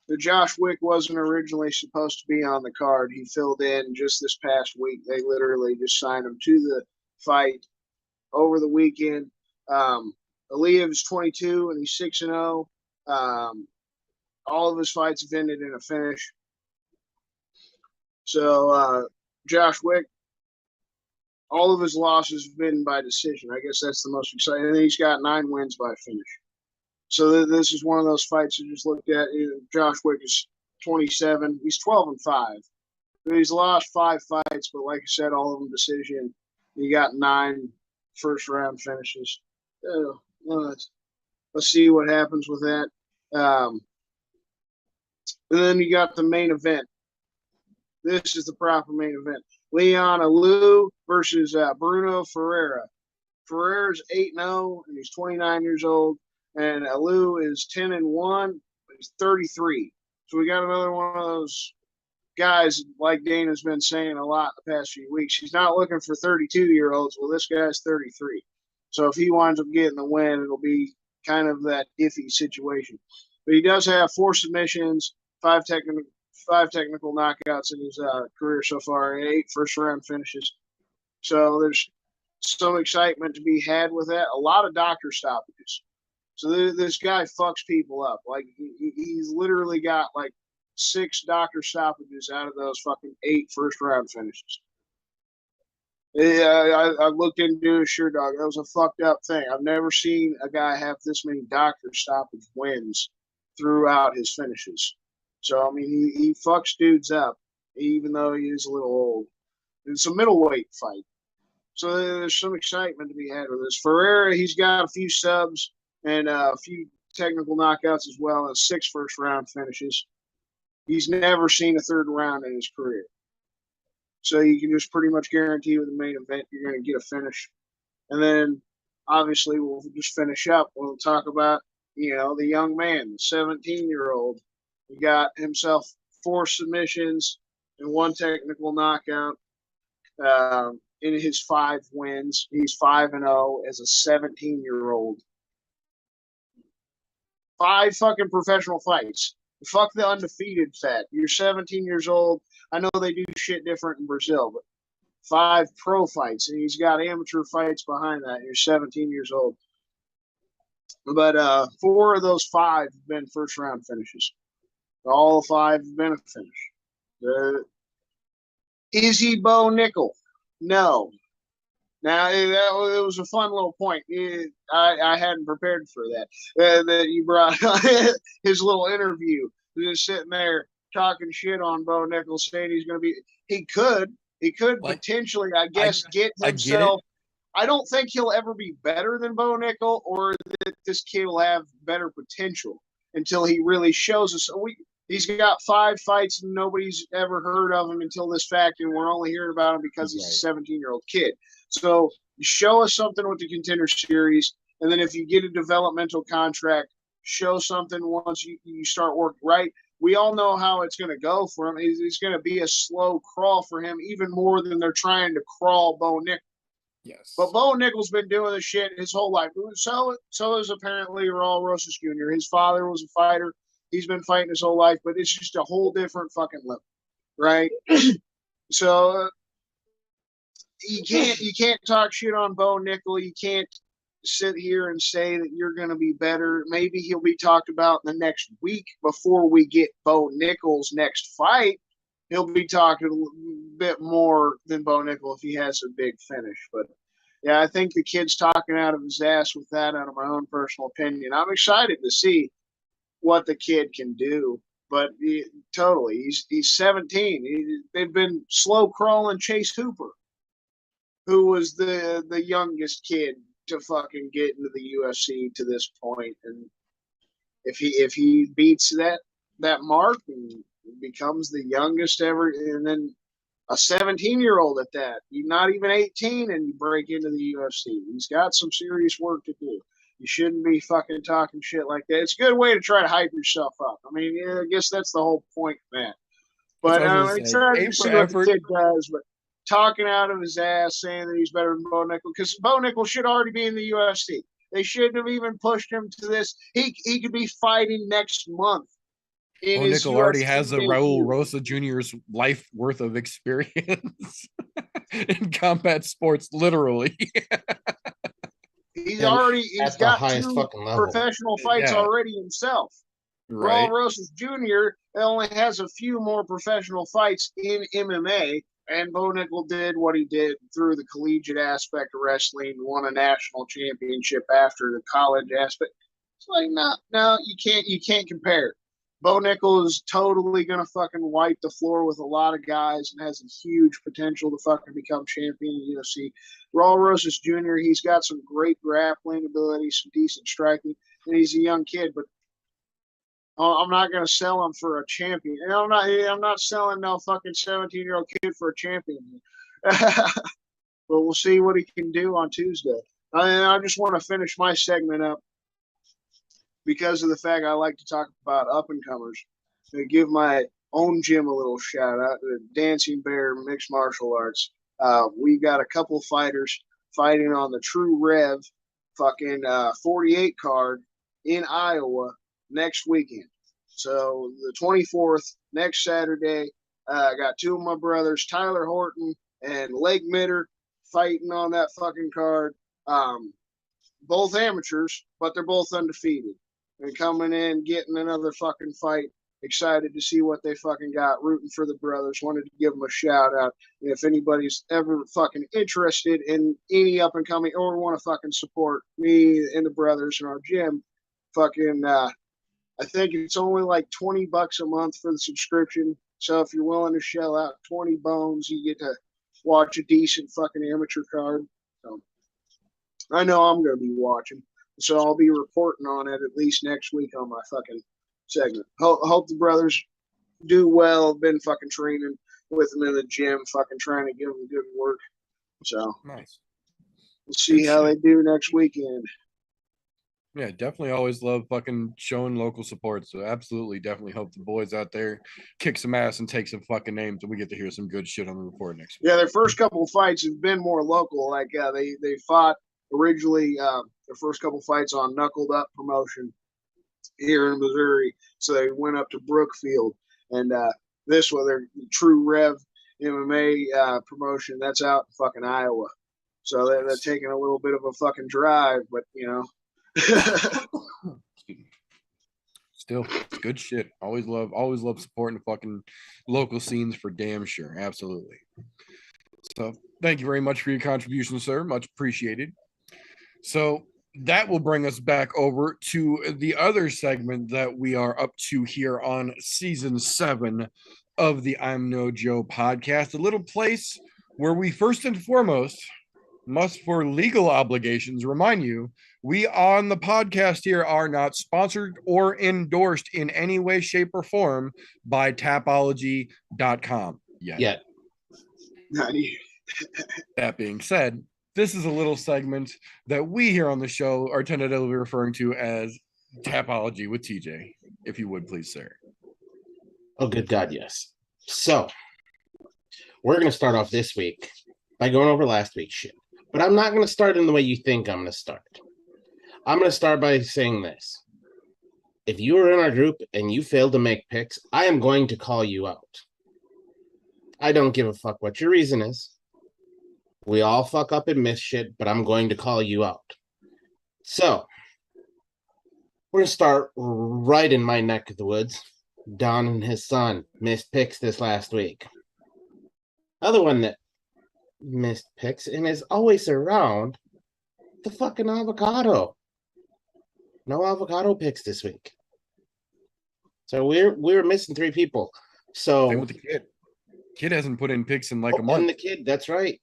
The Josh Wick wasn't originally supposed to be on the card. He filled in just this past week. They literally just signed him to the fight over the weekend. Aliyev is 22 and he's 6-0. All of his fights have ended in a finish. So Josh Wick, all of his losses have been by decision. I guess that's the most exciting. And he's got 9 wins by finish. So this is one of those fights you just looked at. Josh Wick is 27. He's 12-5. He's lost 5 fights, but like I said, all of them decision. He got 9 first-round finishes. Let's see what happens with that. And then you got the main event. This is the proper main event. Leon Alou versus Bruno Ferreira. Ferreira's 8-0, and he's 29 years old. And Alou is 10-1. He's 33. So we got another one of those guys, like Dana's been saying a lot the past few weeks. He's not looking for 32-year-olds. Well, this guy's 33. So if he winds up getting the win, it'll be kind of that iffy situation. But he does have 4 submissions, 5 technical knockouts in his career so far, and 8 first-round finishes. So there's some excitement to be had with that. A lot of doctor stoppages. So this guy fucks people up. Like, he's literally got like 6 doctor stoppages out of those fucking 8 first-round finishes. Yeah, I looked into it, sure, dog. That was a fucked up thing. I've never seen a guy have this many doctor stoppage wins throughout his finishes. So, I mean, he fucks dudes up, even though he is a little old. It's a middleweight fight. So there's some excitement to be had with this. Ferreira, he's got a few subs and a few technical knockouts as well as 6 first-round finishes. He's never seen a third round in his career. So you can just pretty much guarantee with the main event you're going to get a finish. And then, obviously, we'll just finish up. We'll talk about, the young man, the 17-year-old. He got himself 4 submissions and 1 technical knockout in his 5 wins. He's 5-0 as a 17-year-old. 5 fucking professional fights. Fuck the undefeated fat. You're 17 years old. I know they do shit different in Brazil, but 5 pro fights, and he's got amateur fights behind that. You're 17 years old. But 4 of those 5 have been first-round finishes. All 5 have been a finish. Is he Bo Nickel? No. Now, it was a fun little point. I hadn't prepared for that. That you brought his little interview. Just sitting there talking shit on Bo Nickel, saying he's going to be. He could potentially, I guess, get himself. I don't think he'll ever be better than Bo Nickel, or that this kid will have better potential until he really shows us. He's got 5 fights and nobody's ever heard of him until this fact, and we're only hearing about him because he's a 17-year-old kid. So show us something with the Contender Series, and then if you get a developmental contract, show something once you start working right. We all know how it's going to go for him. It's going to be a slow crawl for him, even more than they're trying to crawl Bo Nickel. Yes. But Bo Nickel's been doing this shit his whole life. So is apparently Raul Rosas Jr. His father was a fighter. He's been fighting his whole life, but it's just a whole different fucking level, right? So you can't talk shit on Bo Nickel. You can't sit here and say that you're going to be better. Maybe he'll be talked about in the next week before we get Bo Nickel's next fight. He'll be talking a bit more than Bo Nickel if he has a big finish. But Yeah, I think the kid's talking out of his ass with that, out of my own personal opinion. I'm excited to see what the kid can do, but totally, he's 17. They've been slow crawling Chase Hooper, who was the youngest kid to fucking get into the UFC to this point, and if he beats that mark and becomes the youngest ever, and then a 17-year-old at that, you're not even 18 and you break into the UFC. He's got some serious work to do. You shouldn't be fucking talking shit like that. It's a good way to try to hype yourself up. I mean, yeah, I guess that's the whole point, man. But I'm excited to see what the kid does. But talking out of his ass, saying that he's better than Bo Nickel, because Bo Nickel should already be in the UFC. They shouldn't have even pushed him to this. He could be fighting next month. Bo Nickel already has a Raul Rosa Jr.'s life worth of experience in combat sports, literally. He's got highest fucking level. Professional fights already himself. Right. Raul Rosas Jr. only has a few more professional fights in MMA, and Bo Nickel did what he did through the collegiate aspect of wrestling, won a national championship after the college aspect. It's like, no, you can't compare. Bo Nickel is totally going to fucking wipe the floor with a lot of guys and has a huge potential to fucking become champion in the UFC. Raul Rosas Jr., he's got some great grappling ability, some decent striking, and he's a young kid, but I'm not going to sell him for a champion. And I'm not selling no fucking 17-year-old kid for a champion. But we'll see what he can do on Tuesday. I just want to finish my segment up because of the fact I like to talk about up-and-comers. To give my own gym a little shout-out, the Dancing Bear Mixed Martial Arts. We got a couple fighters fighting on the True Rev fucking 48 card in Iowa next weekend. So the 24th, next Saturday, I got two of my brothers, Tyler Horton and Lake Mitter, fighting on that fucking card. Both amateurs, but they're both undefeated. And coming in, getting another fucking fight. Excited to see what they fucking got. Rooting for the brothers. Wanted to give them a shout out. And if anybody's ever fucking interested in any up and coming or want to fucking support me and the brothers in our gym, fucking, I think it's only like $20 a month for the subscription. So if you're willing to shell out 20 bones, you get to watch a decent fucking amateur card. So I know I'm going to be watching. So I'll be reporting on it at least next week on my fucking segment. Hope the brothers do well. Been fucking training with them in the gym, fucking trying to give them good work. So nice. We'll see how they do next weekend. Yeah, definitely always love fucking showing local support. So absolutely, definitely hope the boys out there kick some ass and take some fucking names, and we get to hear some good shit on the report next week. Yeah, their first couple of fights have been more local. Like they fought originally their first couple fights on Knuckled Up promotion here in Missouri. So they went up to Brookfield, and this one, their True Rev MMA promotion, that's out in fucking Iowa. So they're taking a little bit of a fucking drive, but you know. Still, it's good shit. Always love supporting the fucking local scenes for damn sure. Absolutely. So thank you very much for your contribution, sir. Much appreciated. So that will bring us back over to the other segment that we are up to here on season 7 of the I'm No Joe podcast, a little place where we first and foremost must, for legal obligations, remind you, we on the podcast here are not sponsored or endorsed in any way, shape, or form by Tapology.com yet. That being said, this is a little segment that we here on the show are tentatively referring to as Tapology with TJ, if you would please, sir. Oh, good God, yes. So, we're going to start off this week by going over last week's shit. But I'm not going to start in the way you think I'm going to start. I'm going to start by saying this. If you are in our group and you fail to make picks, I am going to call you out. I don't give a fuck what your reason is. We all fuck up and miss shit, but I'm going to call you out. So, we're going to start right in my neck of the woods. Don and his son missed picks this last week. Other one that missed picks and is always around the fucking avocado. No avocado picks this week. So we're missing 3 people. So Same with the kid. Kid hasn't put in picks in like a month. And the kid, that's right.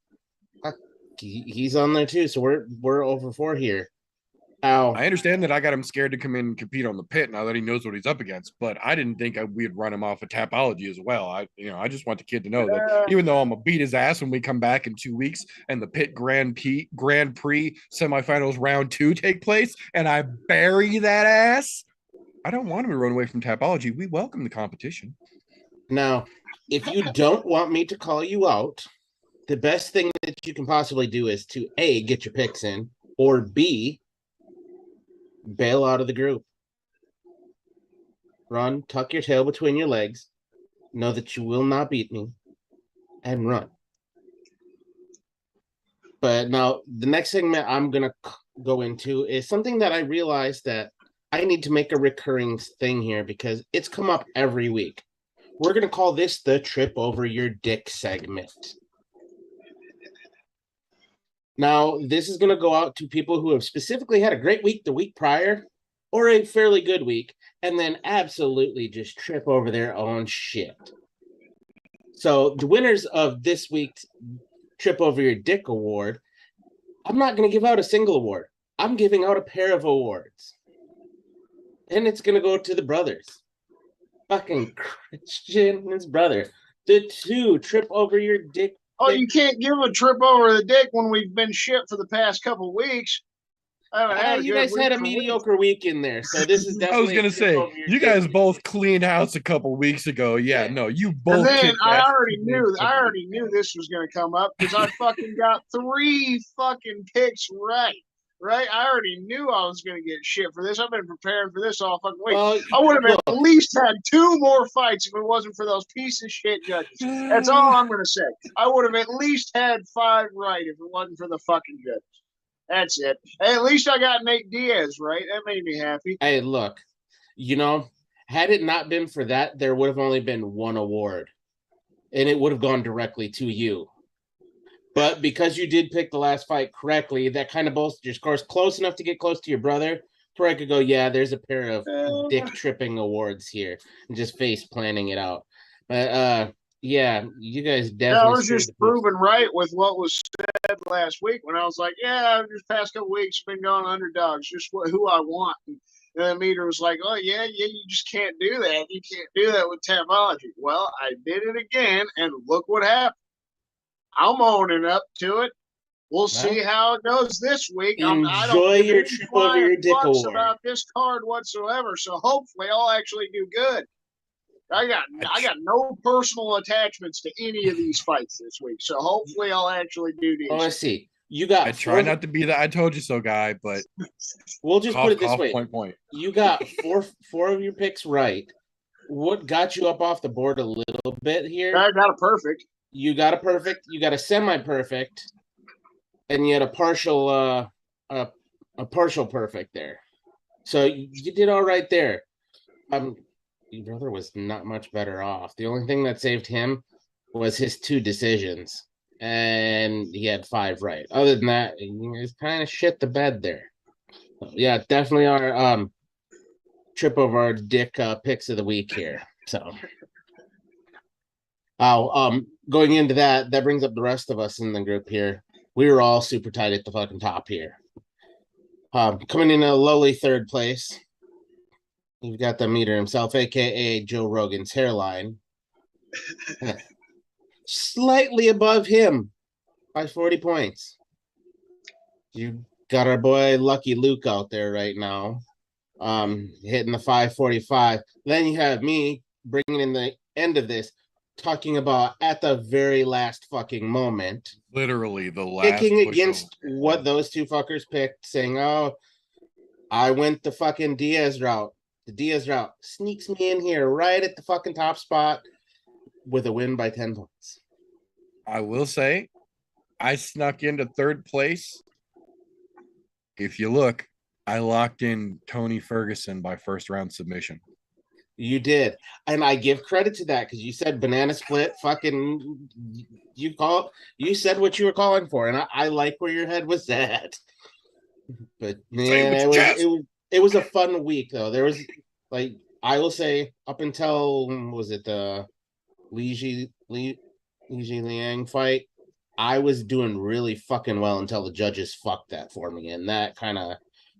He's on there too. So we're over 4 here. Ow. I understand that I got him scared to come in and compete on the pit now that he knows what he's up against, but I didn't think we'd run him off of Tapology as well. I just want the kid to know that even though I'm gonna beat his ass when we come back in 2 weeks and the pit Grand Prix semifinals round 2 take place and I bury that ass, I don't want him to run away from Tapology. We welcome the competition. Now, if you don't want me to call you out, the best thing that you can possibly do is to A, get your picks in, or B, bail out of the group. Run, tuck your tail between your legs, know that you will not beat me, and run. But now, the next thing that I'm going to go into is something that I realized that I need to make a recurring thing here because it's come up every week. We're going to call this the trip over your dick segment. Now, this is going to go out to people who have specifically had a great week the week prior or a fairly good week and then absolutely just trip over their own shit. So the winners of this week's Trip Over Your Dick award, I'm not going to give out a single award. I'm giving out a pair of awards. And it's going to go to the brothers. Fucking Christian and his brother. The 2 Trip Over Your Dick. Oh, you can't give a trip over the dick when we've been shit for the past couple of weeks. You guys had a mediocre week in there, so this is definitely. I was gonna say you guys both cleaned house a couple weeks ago. Yeah, no, you both. And then I already knew this was gonna come up because I fucking got 3 fucking picks right. Right, I already knew I was going to get shit for this. I've been preparing for this all fucking week. Well, I would have at least had 2 more fights if it wasn't for those piece of shit judges. That's all I'm going to say. I would have at least had 5 right if it wasn't for the fucking judges. That's it. Hey, at least I got Nate Diaz right. That made me happy. Hey, look, had it not been for that, there would have only been 1 award, and it would have gone directly to you. But because you did pick the last fight correctly, that kind of bolstered your scores close enough to get close to your brother, where I could go, yeah, there's a pair of dick tripping awards here, and just face planning it out. But yeah, you guys definitely. I was just proven right with what was said last week when I was like, yeah, this past couple weeks been going underdogs, just who I want. And the meter was like, oh yeah, you just can't do that. You can't do that with Tapology. Well, I did it again, and look what happened. I'm owning up to it. We'll see how it goes this week. I don't your trip over your dick award about this card whatsoever. So hopefully I'll actually do good. I got no personal attachments to any of these fights this week. So hopefully I'll actually do these. Oh, I see. You got. I try not to be the I told you so guy, but we'll just put it this way. Point. You got four of your picks right. What got you up off the board a little bit here? I got a perfect. You got a perfect, you got a semi-perfect, and you had a partial perfect there. So you did all right there. Your brother was not much better off. The only thing that saved him was his 2 decisions, and he had 5 right. Other than that, he was kind of shit the bed there. So, yeah, definitely our trip over our dick picks of the week here. So. Going into that brings up the rest of us in the group here. We were all super tight at the fucking top here. Coming in a lowly 3rd place, you've got the meter himself, aka Joe Rogan's hairline. Slightly above him by 40 points. You got our boy Lucky Luke out there right now, hitting the 545. Then you have me bringing in the end of this, talking about at the very last fucking moment, literally the last kicking against what those 2 fuckers picked, saying, oh, I went the fucking Diaz route. The Diaz route sneaks me in here right at the fucking top spot with a win by 10 points. I will say I snuck into 3rd place. If you look, I locked in Tony Ferguson by 1st round submission. You did, and I give credit to that because you said banana split. Fucking, you said what you were calling for, and I like where your head was at. But Say it man, with your chest. it was a fun week though. There was like I will say up until was it the Li Liang fight, I was doing really fucking well until the judges fucked that for me, and that kind of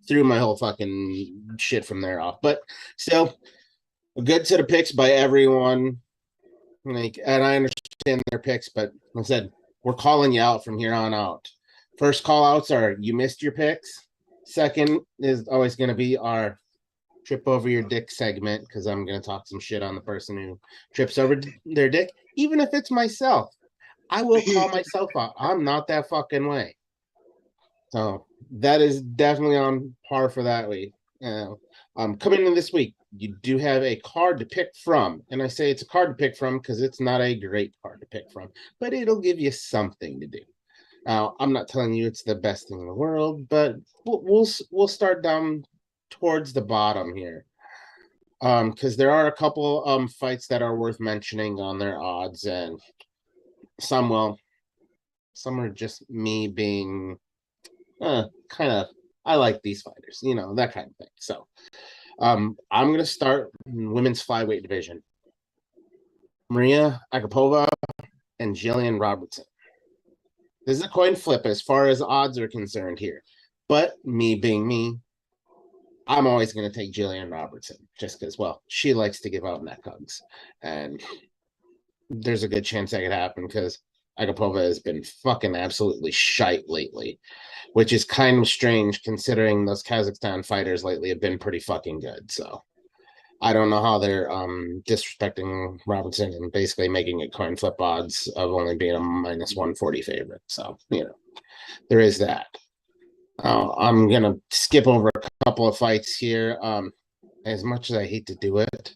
threw my whole fucking shit from there off. But still, a good set of picks by everyone. Like, and I understand their picks, but like I said, we're calling you out from here on out. First call outs are you missed your picks. Second is always going to be our trip over your dick segment because I'm going to talk some shit on the person who trips over their dick, even if it's myself. I will call myself out. I'm not that fucking way. So that is definitely on par for that week. Coming in this week, you do have a card to pick from. And I say it's a card to pick from because it's not a great card to pick from, but it'll give you something to do. Now, I'm not telling you it's the best thing in the world, but we'll start down towards the bottom here. Because there are a couple fights that are worth mentioning on their odds, and some are just me being kind of I like these fighters, that kind of thing. So I'm gonna start in women's flyweight division. Maria Agapova and Jillian Robertson. This is a coin flip as far as odds are concerned here. But me being me, I'm always going to take Jillian Robertson just because, well, she likes to give out neck hugs. And there's a good chance that could happen because Agapova has been fucking absolutely shite lately, which is kind of strange considering those Kazakhstan fighters lately have been pretty fucking good. So I don't know how they're disrespecting Robinson and basically making it coin flip odds of only being a minus 140 favorite. So, there is that. I'm going to skip over a couple of fights here. As much as I hate to do it,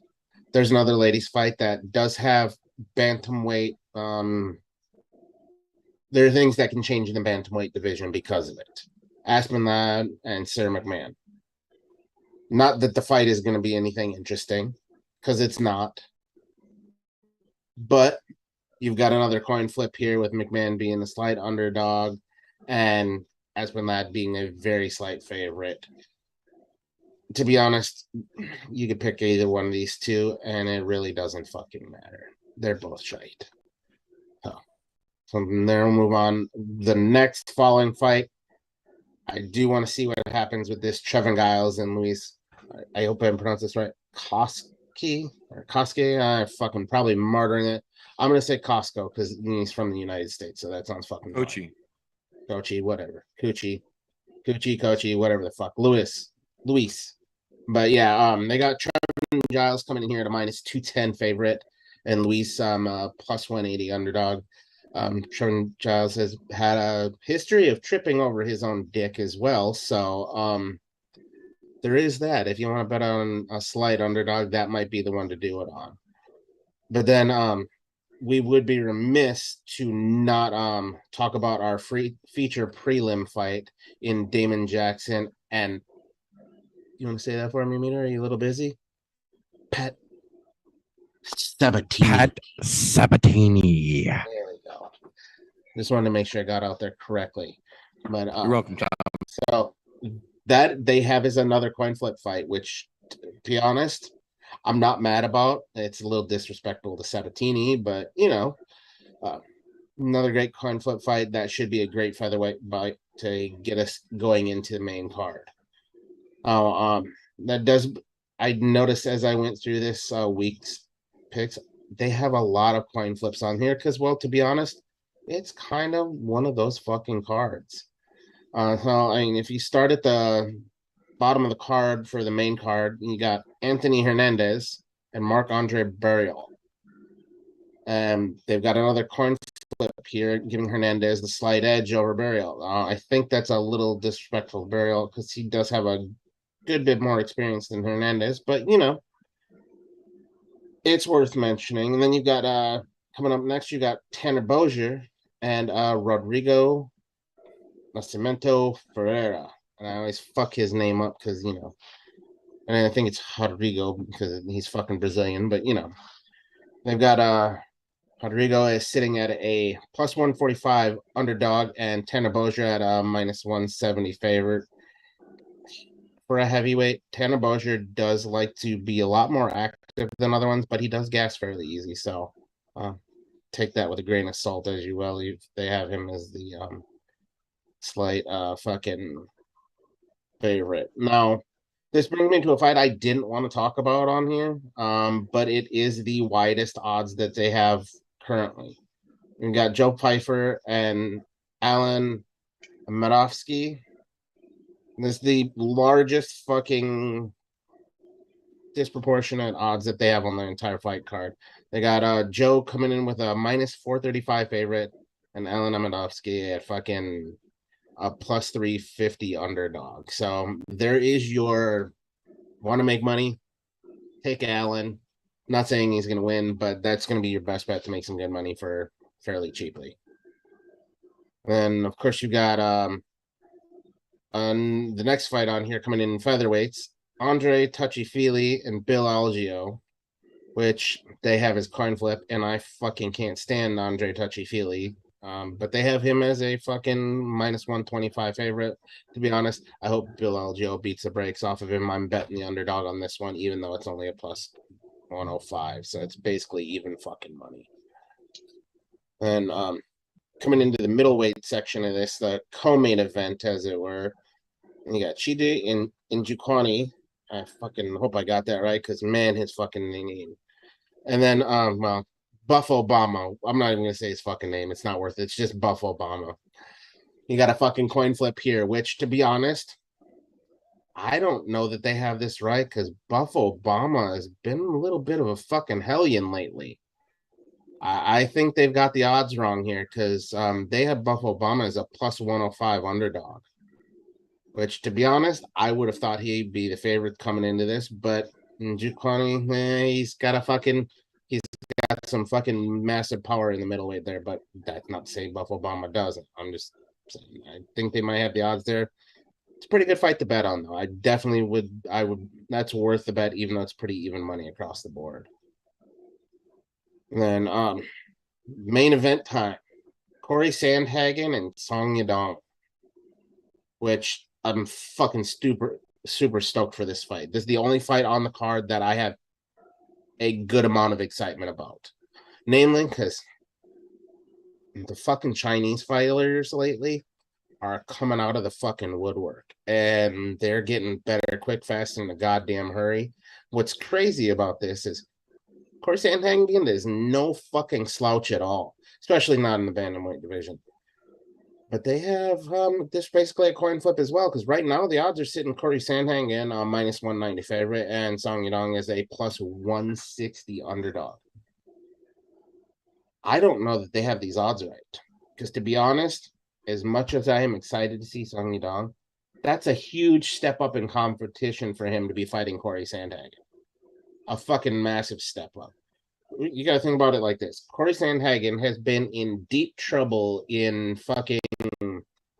there's another ladies fight that does have bantamweight. There are things that can change in the bantamweight division because of it. Aspen Ladd and Sarah McMahon. Not that the fight is going to be anything interesting, because it's not. But you've got another coin flip here with McMahon being a slight underdog and Aspen Ladd being a very slight favorite. To be honest, you could pick either one of these two, and it really doesn't fucking matter. They're both shite. So from there, we'll move on. The next following fight, I do want to see what happens with this Trevin Giles and Luis. I hope I pronounced this right. Koski. I fucking probably murdering it. I'm gonna say Costco because he's from the United States, so that sounds fucking Kochi, whatever. Coochie, whatever the fuck. Luis. But yeah, they got Trevin Giles coming in here at a minus 210 favorite, and Luis plus 180 underdog. Trevin Giles has had a history of tripping over his own dick as well, so there is that. If you want to bet on a slight underdog, that might be the one to do it on. But then we would be remiss to not talk about our feature prelim fight in Damon Jackson. And you want to say that for me, Mina? Are you a little busy? Pat Sabatini. There we go. Just wanted to make sure I got out there correctly. But You're welcome, Tom. So that they have is another coin flip fight, which, to be honest, I'm not mad about. It's a little disrespectful to Sabatini, but another great coin flip fight that should be a great featherweight fight to get us going into the main card. I noticed as I went through this week's picks, they have a lot of coin flips on here because, well, to be honest, it's kind of one of those fucking cards. So, I mean, if you start at the bottom of the card for the main card, you got Anthony Hernandez and Marc-Andre Burial. They've got another coin flip here, giving Hernandez the slight edge over Burial. I think that's a little disrespectful to Burial because he does have a good bit more experience than Hernandez, but it's worth mentioning. And then you've got coming up next, you got Tanner Bozier and Rodrigo Nascimento Ferreira. And I always fuck his name up because And I think it's Rodrigo because he's fucking Brazilian, but they've got Rodrigo is sitting at a plus 145 underdog and Tanner at a minus 170 favorite. For a heavyweight, Tanner does like to be a lot more active than other ones, but he does gas fairly easy. So take that with a grain of salt as you will. They have him as the slight fucking favorite. Now, this brings me to a fight I didn't want to talk about on here, but it is the widest odds that they have currently. We've got Joe Pfeiffer and Alan Medovsky. This is the largest fucking disproportionate odds that they have on the entire fight card. They got Joe coming in with a minus 435 favorite and Alan Medovsky at fucking a plus 350 underdog. So there is your want to make money, take Allen. Not saying he's going to win, but that's going to be your best bet to make some good money for fairly cheaply. And of course, you got on the next fight on here coming in featherweights, Andre Touchy-Feely and Bill Algeo, which they have as coin flip, and I fucking can't stand Andre Touchy-Feely. But they have him as a fucking minus 125 favorite. To be honest, I hope Bill Algeo beats the brakes off of him. I'm betting the underdog on this one, even though it's only a plus 105. So it's basically even fucking money. And coming into the middleweight section of this, the co-main event, as it were, and you got Chidi and Njukwani. I fucking hope I got that right, because man, his fucking name. And then, Buff Obama. I'm not even gonna say his fucking name. It's not worth it. It's just Buff Obama. You got a fucking coin flip here, which, to be honest, I don't know that they have this right, because Buff Obama has been a little bit of a fucking hellion lately. I think they've got the odds wrong here, because they have Buff Obama as a plus 105 underdog. Which, to be honest, I would have thought he'd be the favorite coming into this, but Njukwani, he's got some fucking massive power in the middleweight there, but that's not to say Buff Obama doesn't. I'm just saying, I think they might have the odds there. It's a pretty good fight to bet on, though. I definitely would, that's worth the bet, even though it's pretty even money across the board. And then, main event time, Corey Sandhagen and Song Yadong, which I'm fucking super stoked for this fight. This is the only fight on the card that I have a good amount of excitement about. Namely, because the fucking Chinese fighters lately are coming out of the fucking woodwork. And they're getting better quick, fast, in a goddamn hurry. What's crazy about this is Corey Sandhagen is no fucking slouch at all. Especially not in the bantamweight division. But they have this basically a coin flip as well, because right now the odds are sitting Corey Sandhagen on minus 190 favorite, and Song Yadong is a plus 160 underdog. I don't know that they have these odds right, because to be honest, as much as I am excited to see Song Yadong, that's a huge step up in competition for him to be fighting Corey Sandhagen. A fucking massive step up. You got to think about it like this. Corey Sandhagen has been in deep trouble in fucking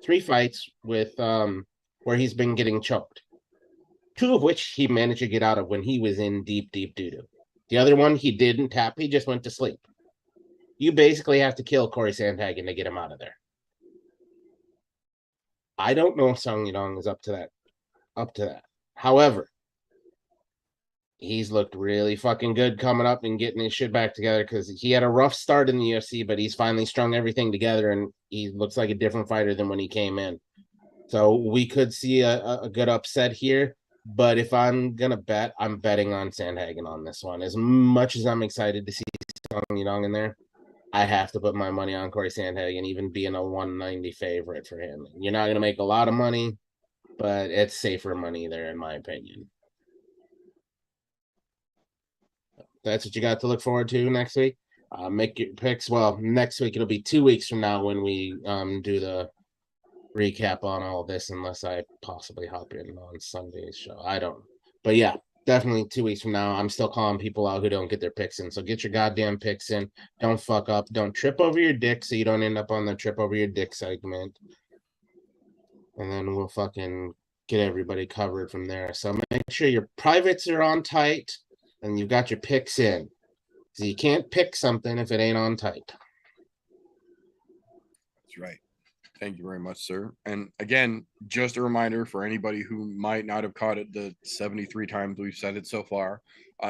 3 fights with where he's been getting choked. 2 of which he managed to get out of when he was in deep doo-doo. The other one he didn't tap, he just went to sleep. You basically have to kill Corey Sandhagen to get him out of there. I don't know if Song Yadong is up to that. However, he's looked really fucking good coming up and getting his shit back together, because he had a rough start in the UFC, but he's finally strung everything together and he looks like a different fighter than when he came in. So we could see a good upset here, but if I'm going to bet, I'm betting on Sandhagen on this one. As much as I'm excited to see Song Yadong in there, I have to put my money on Corey Sandhagen, even being a 190 favorite for him. You're not going to make a lot of money, but it's safer money there, in my opinion. That's what you got to look forward to next week. Make your picks. Well, next week it'll be 2 weeks from now when we do the recap on all this, unless I possibly hop in on Sunday's show. I don't. But yeah, definitely 2 weeks from now. I'm still calling people out who don't get their picks in. So get your goddamn picks in. Don't fuck up. Don't trip over your dick so you don't end up on the trip over your dick segment. And then we'll fucking get everybody covered from there. So make sure your privates are on tight and you've got your picks in. So you can't pick something if it ain't on tight. That's right. Thank you very much, sir. And again, just a reminder for anybody who might not have caught it the 73 times we've said it so far,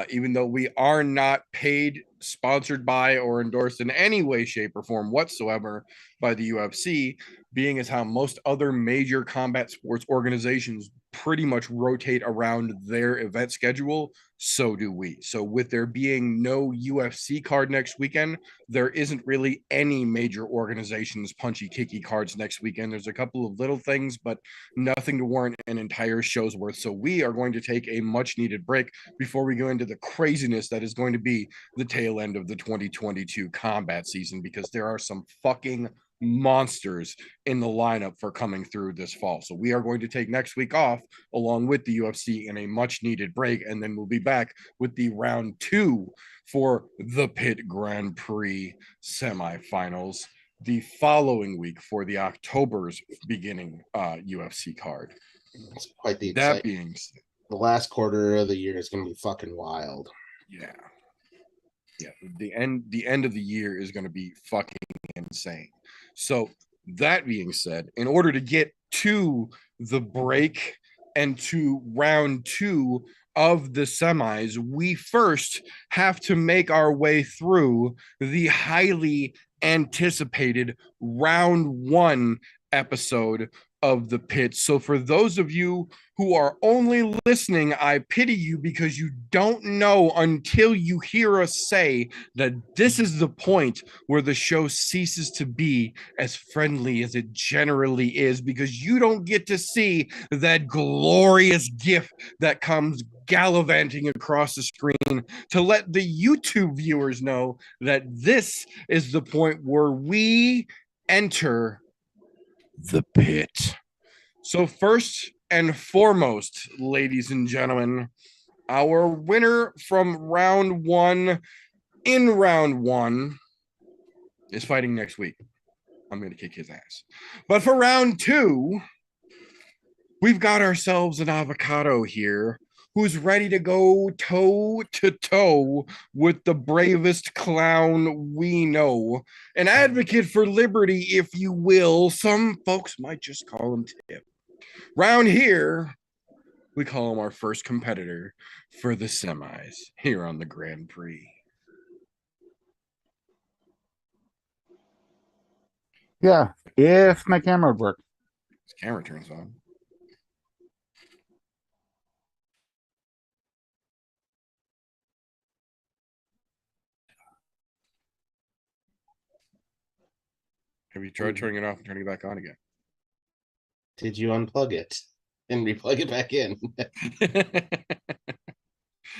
even though we are not paid, sponsored by, or endorsed in any way, shape, or form whatsoever by the UFC, being as how most other major combat sports organizations pretty much rotate around their event schedule, so do we. So with there being no UFC card next weekend, there isn't really any major organizations punchy kicky cards next weekend. There's a couple of little things, but nothing to warrant an entire show's worth. So we are going to take a much needed break before we go into the craziness that is going to be the tail end of the 2022 combat season, because there are some fucking monsters in the lineup for coming through this fall. So we are going to take next week off along with the UFC in a much needed break, and then we'll be back with the round 2 for the Pit Grand Prix semifinals the following week for the October's beginning UFC card. It's quite the That excitement. being said, The last quarter of the year is going to be fucking wild. yeah. The end of the year is going to be fucking insane. So that being said, in order to get to the break and to round 2 of the semis, we first have to make our way through the highly anticipated round 1 episode of the pit. So for those of you who are only listening, I pity you, because you don't know until you hear us say that this is the point where the show ceases to be as friendly as it generally is, because you don't get to see that glorious GIF that comes gallivanting across the screen to let the YouTube viewers know that this is the point where we enter the pit. So first and foremost, ladies and gentlemen, our winner from round 1 in round 1 is fighting next week. I'm going to kick his ass. But for round 2, we've got ourselves an avocado here who's ready to go toe to toe with the bravest clown we know. An advocate for liberty, if you will. Some folks might just call him Tip. Round here, we call him our first competitor for the semis here on the Grand Prix. Yeah, if my camera would work. His camera turns on. Have you tried turning it off and turning it back on again? Did you unplug it and replug it back in?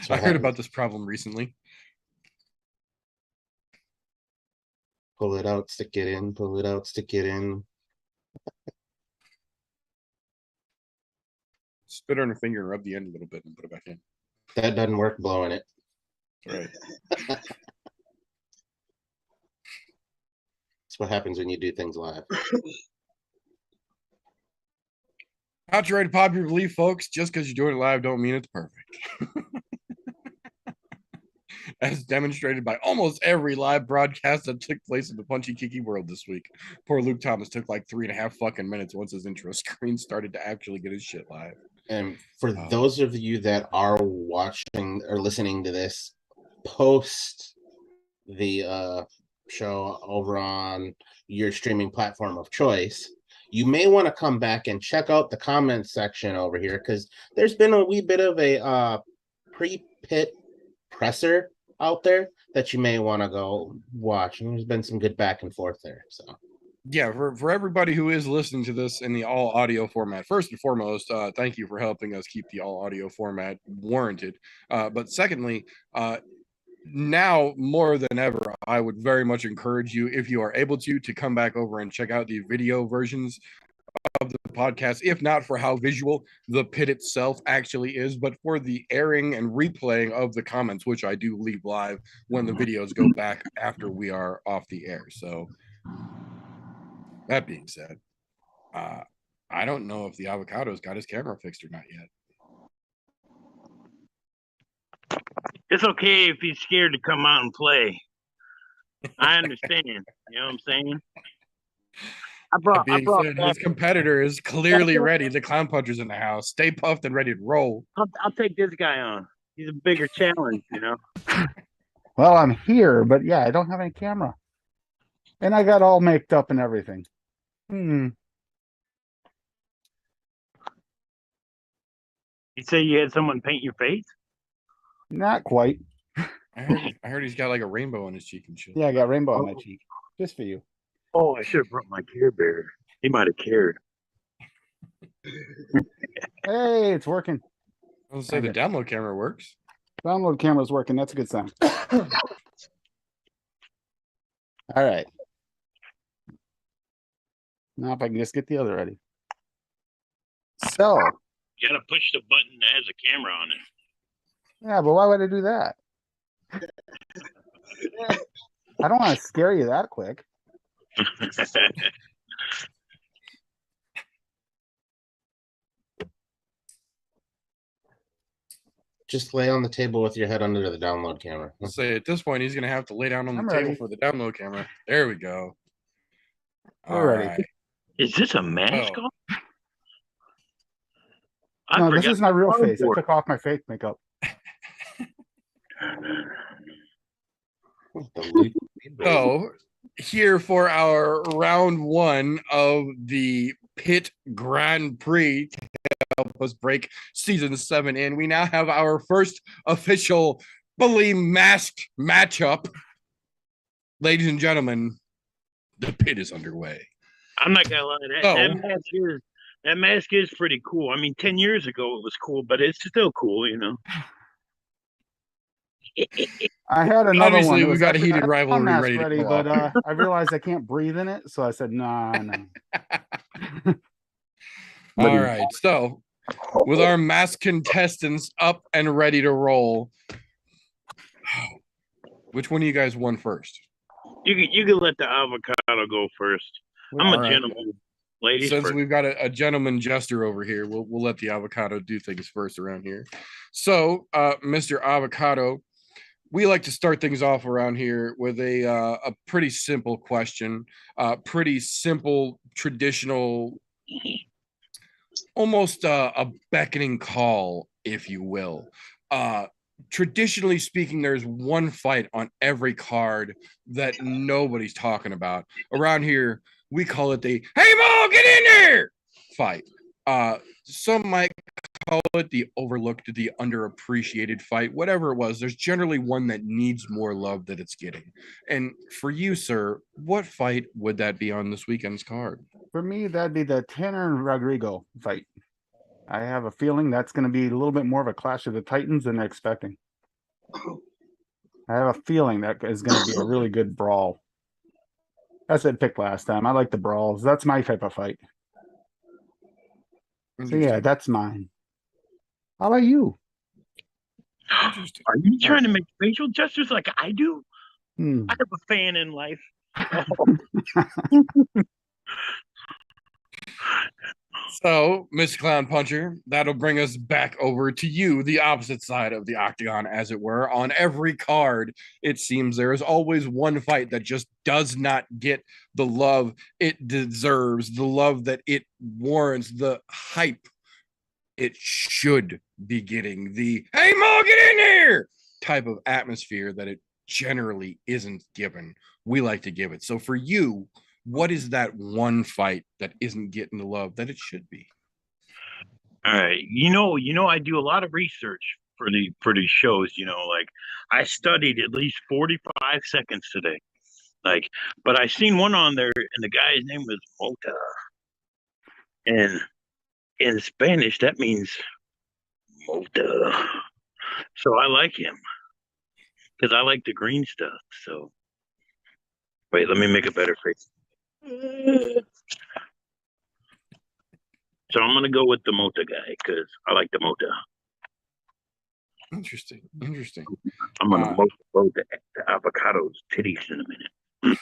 I heard about this problem recently. Pull it out, stick it in, pull it out, stick it in. Spit on your finger and rub the end a little bit and put it back in. That doesn't work blowing it. All right. That's what happens when you do things live. Contrary to popular belief, folks, just because you're doing it live don't mean it's perfect. As demonstrated by almost every live broadcast that took place in the punchy kicky world this week. Poor Luke Thomas took like 3.5 fucking minutes once his intro screen started to actually get his shit live. And for those of you that are watching or listening to this post the show over on your streaming platform of choice, you may want to come back and check out the comments section over here, because there's been a wee bit of a pre-pit presser out there that you may want to go watch, and there's been some good back and forth there. So yeah, for everybody who is listening to this in the all audio format, first and foremost, thank you for helping us keep the all audio format warranted. But secondly, now more than ever, I would very much encourage you, if you are able to come back over and check out the video versions of the podcast, if not for how visual the pit itself actually is, but for the airing and replaying of the comments, which I do leave live when the videos go back after we are off the air. So that being said, I don't know if the avocado's got his camera fixed or not yet. It's okay if he's scared to come out and play. I understand. You know what I'm saying? That being said, his competitor is clearly ready. The clown puncher's in the house. Stay puffed and ready to roll. I'll take this guy on. He's a bigger challenge, you know. Well, I'm here, but yeah, I don't have any camera. And I got all maked up and everything. You say you had someone paint your face? Not quite. I heard he's got like a rainbow on his cheek and shit. Yeah, I got rainbow on my cheek. Just for you. Oh, I should have brought my Care Bear. He might have cared. Hey, it's working. I was gonna say the download camera works. Download camera's working. That's a good sign. All right. Now if I can just get the other ready. So, You gotta push the button that has a camera on it. yeah, but why would I do that? I don't want to scare you that quick. Just lay on the table with your head under the download camera. Let's say at this point he's gonna have to lay down on the I'm table ready. for the download camera. There we go. We're ready. Alright. Is this a mask Oh. off? I No, this forgot is my real face. I cardboard. took off my fake makeup. So here for our round one of the Pit Grand Prix to help us break season 7 in. We now have our first official fully masked matchup. Ladies and gentlemen, the pit is underway. I'm not gonna lie, Oh. that mask is pretty cool. I mean, 10 years ago it was cool, but it's still cool, you know. I had another Obviously, one. It we've was got a actually- heated I had rivalry mask ready to go but off. I realized I can't breathe in it, so I said, nah. All right, so with our masked contestants up and ready to roll, which one of you guys won first? You can let the avocado go first. I'm All a right. gentleman. Ladies Since first. we've got a gentleman jester over here, we'll let the avocado do things first around here. So, Mr. Avocado, we like to start things off around here with a pretty simple question, pretty simple, traditional, almost a beckoning call, if you will. Traditionally speaking, there's one fight on every card that nobody's talking about. Around here, we call it the "Hey Mo, get in there" fight. Some might call it the overlooked, the underappreciated fight, whatever it was. There's generally one that needs more love that it's getting. And for you, sir, what fight would that be on this weekend's card? For me, that'd be the Tanner and Rodrigo fight. I have a feeling that's going to be a little bit more of a clash of the Titans than they're expecting. I have a feeling that is going to be a really good brawl. I said pick last time. I like the brawls. That's my type of fight. So yeah, that's mine. How about you? Interesting. Are you trying to make facial gestures like I do? Hmm. I have a fan in life. So, Mr. Clown Puncher, that'll bring us back over to you, the opposite side of the octagon, as it were. On every card, it seems there is always one fight that just does not get the love it deserves, the love that it warrants, the hype it should be getting, the "Hey Mo, get in here" type of atmosphere that it generally isn't given. We like to give it. So for you, what is that one fight that isn't getting the love that it should be? All right. I do a lot of research for these shows, like I studied at least 45 seconds today. Like, but I seen one on there and the guy's name was Mota. And in Spanish that means Mota. So I like him. Because I like the green stuff. So wait, let me make a better face. So I'm gonna go with the Mota guy because I like the Mota. Interesting. I'm gonna vote the avocado's titties in a minute.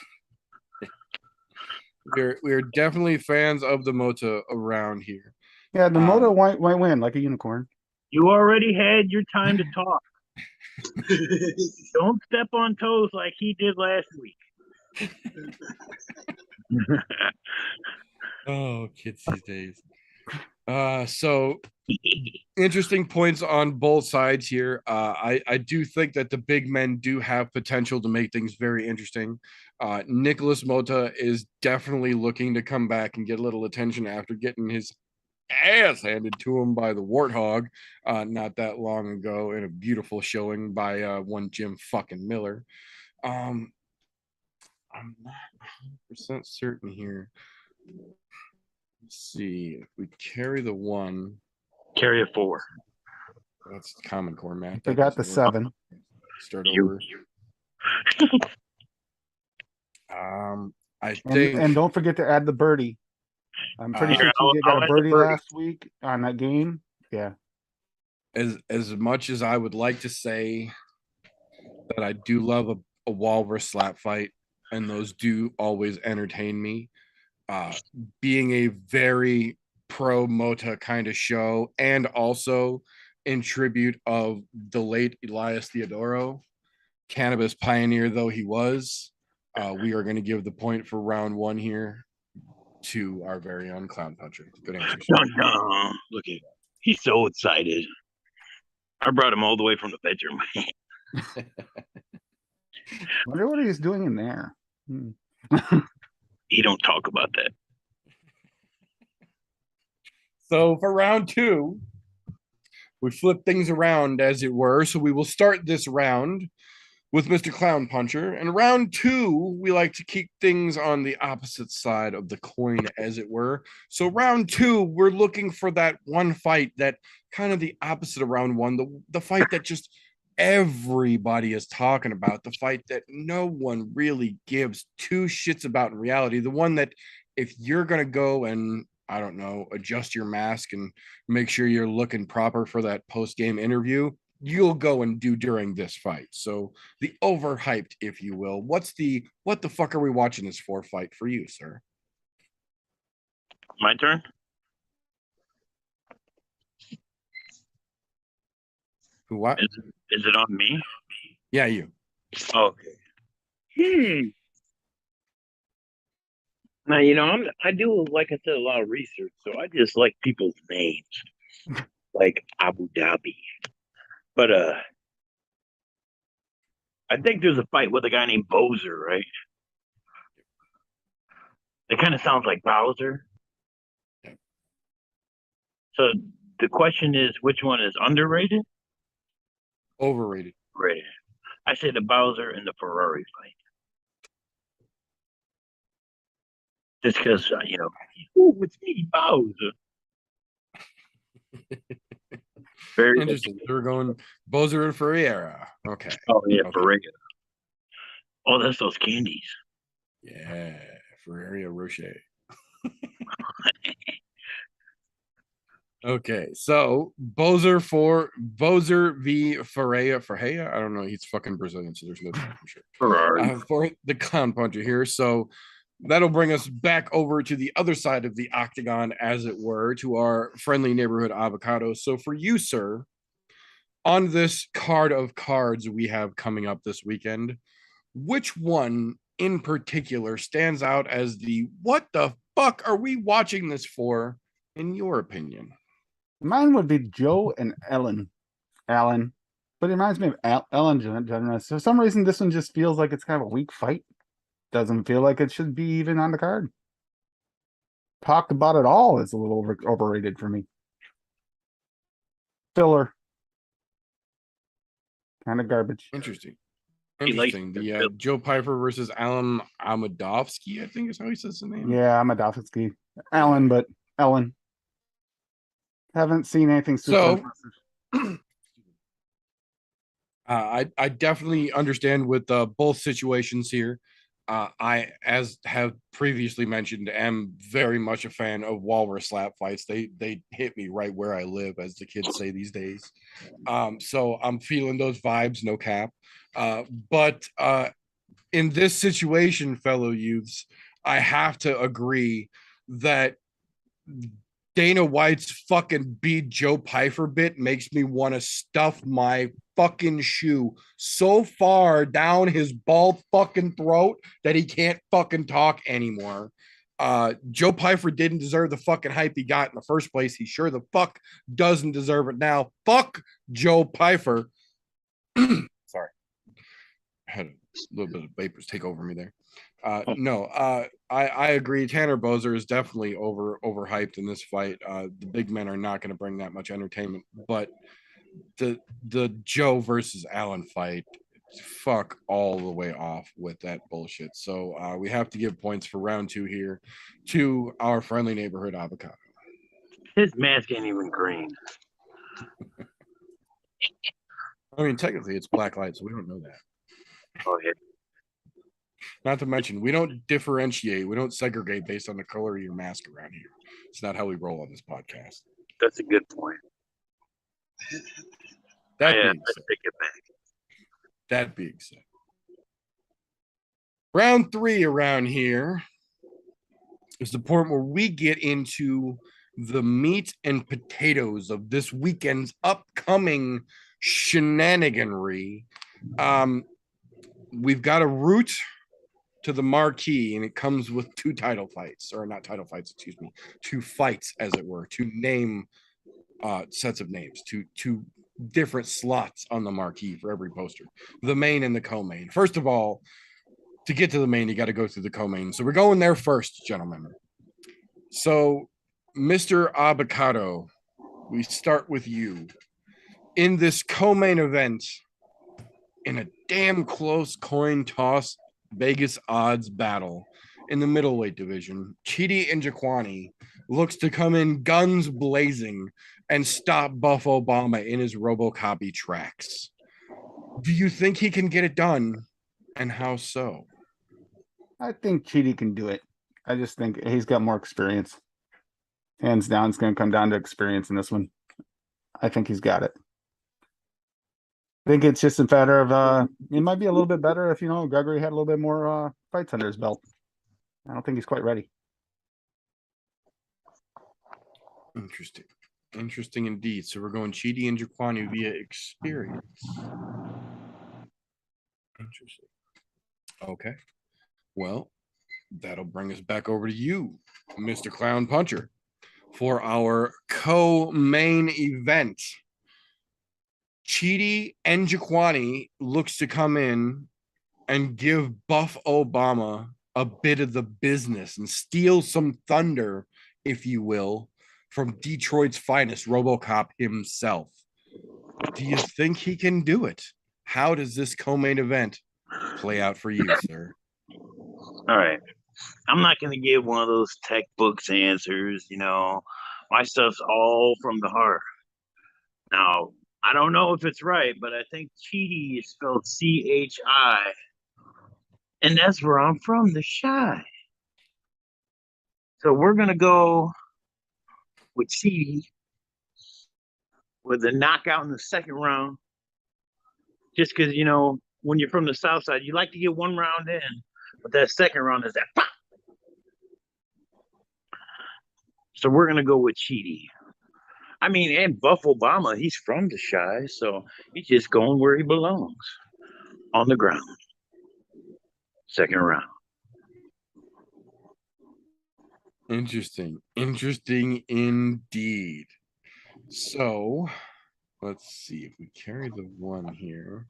we're definitely fans of the Mota around here. Yeah, the moto might win like a unicorn. You already had your time to talk. Don't step on toes like he did last week. Oh, kids these days. So interesting points on both sides here. I do think that the big men do have potential to make things very interesting. Nicholas Mota is definitely looking to come back and get a little attention after getting his ass handed to him by the Warthog not that long ago in a beautiful showing by one Jim fucking Miller. I'm not 100% certain here. Let's see if we carry the 1. Carry a 4. That's Common Core, Matt. They got the 7. Start over. I think, and don't forget to add the birdie. I'm pretty sure TJ got a birdie last week on that game. Yeah. As much as I would like to say that I do love a walrus slap fight, and those do always entertain me, being a very pro Mota kind of show, and also in tribute of the late Elias Theodoro, cannabis pioneer though he was, we are going to give the point for round 1 here to our very own Clown Puncher. Good answer. No. Look at him. He's so excited. I brought him all the way from the bedroom. Wonder what he's doing in there. He don't talk about that. So for round 2, we flip things around, as it were. So we will start this round with Mr. Clown Puncher. And round 2, we like to keep things on the opposite side of the coin, as it were. So round 2, we're looking for that one fight that kind of the opposite of round 1, the fight that just everybody is talking about, the fight that no one really gives 2 shits about in reality, the one that if you're going to go and, I don't know, adjust your mask and make sure you're looking proper for that post-game interview, you'll go and do during this fight. So the overhyped, if you will. What the fuck are we watching this for fight for you, sir? My turn? Who, what? Is it on me? Yeah, you. Okay. Now, I do, like I said, a lot of research, so I just like people's names, like Abu Dhabi. But I think there's a fight with a guy named Bowser, right? It kind of sounds like Bowser. So the question is, which one is underrated? Overrated. Rated. I say the Bowser and the Ferrari fight. Just because, it's me, Bowser. Very interesting. We're going Bowser and Ferreira. Okay. Oh, yeah, okay. Ferreira. Oh, that's those candies. Yeah, Ferreira Rocher. Okay, so Bowser v Ferreira. I don't know. He's fucking Brazilian, so there's no time for sure. Ferrari. For the Clown Puncher here. So that'll bring us back over to the other side of the octagon, as it were, to our friendly neighborhood avocado. So for you, sir, on this card of cards we have coming up this weekend, which one in particular stands out as the what the fuck are we watching this for, in your opinion? Mine would be Joe and Alan, but it reminds me of Ellen DeGeneres. For some reason, this one just feels like it's kind of a weak fight. Doesn't feel like it should be even on the card. Talked about it all is a little overrated for me. Filler. Kind of garbage. Interesting. The Joe Piper versus Alan Amadovsky, I think is how he says the name. Yeah, Amadovsky. Alan, but Ellen. Haven't seen anything super impressive. I definitely understand with both situations here. I, as have previously mentioned, am very much a fan of walrus slap fights. They hit me right where I live, as the kids say these days. So I'm feeling those vibes, no cap. But in this situation, fellow youths, I have to agree that Dana White's fucking beat Joe Pyfer bit makes me want to stuff my fucking shoe so far down his bald fucking throat that he can't fucking talk anymore. Joe Pyfer didn't deserve the fucking hype he got in the first place. He sure the fuck doesn't deserve it now. Fuck Joe Pyfer. Sorry. I had a little bit of vapors take over me there. I agree. Tanner Bozer is definitely overhyped in this fight. The big men are not going to bring that much entertainment, but the Joe versus Allen fight, fuck all the way off with that bullshit. So we have to give points for round 2 here to our friendly neighborhood avocado. His mask ain't even green. I mean, technically it's black light, so we don't know that. Oh yeah. Not to mention, we don't differentiate, we don't segregate based on the color of your mask around here. It's not how we roll on this podcast. That's a good point. That I being said, take it back. that being said, round 3 around here is the point where we get into the meat and potatoes of this weekend's upcoming shenaniganry. We've got a route to the marquee, and it comes with 2 title fights, or not title fights, excuse me, 2 fights, as it were, to name sets of names, two different slots on the marquee for every poster, the main and the co-main. First of all, to get to the main, you got to go through the co-main. So we're going there first, gentlemen. So, Mr. Avocado, we start with you. In this co-main event, in a damn close coin toss Vegas odds battle in the middleweight division, Chidi Njokuani looks to come in guns blazing and stop Buff Obama in his RoboCopy tracks. Do you think he can get it done, and how so? I think Chidi can do it. I just think he's got more experience. Hands down, it's going to come down to experience in this one. I think he's got it. I think it's just a matter of it might be a little bit better if Gregory had a little bit more fights under his belt. I don't think he's quite ready. Interesting indeed. So we're going Chidi Njokuani via experience. Interesting. Okay. Well, that'll bring us back over to you, Mr. Clown Puncher, for our co-main event. Chidi Njokuani looks to come in and give Buff Obama a bit of the business and steal some thunder, if you will, from Detroit's finest, RoboCop himself. Do you think he can do it? How does this co-main event play out for you, sir? All right. I'm not going to give one of those tech books answers, My stuff's all from the heart. Now, I don't know if it's right, but I think Chidi is spelled C-H-I. And that's where I'm from, the Shy. So we're going to go with Chidi with a knockout in the second round. Just because, when you're from the South Side, you like to get one round in, but that second round is that pop. So we're going to go with Chidi. I mean, and Buff Obama, he's from the Shy, so he's just going where he belongs, on the ground. Second round. Interesting indeed. So let's see if we carry the one here.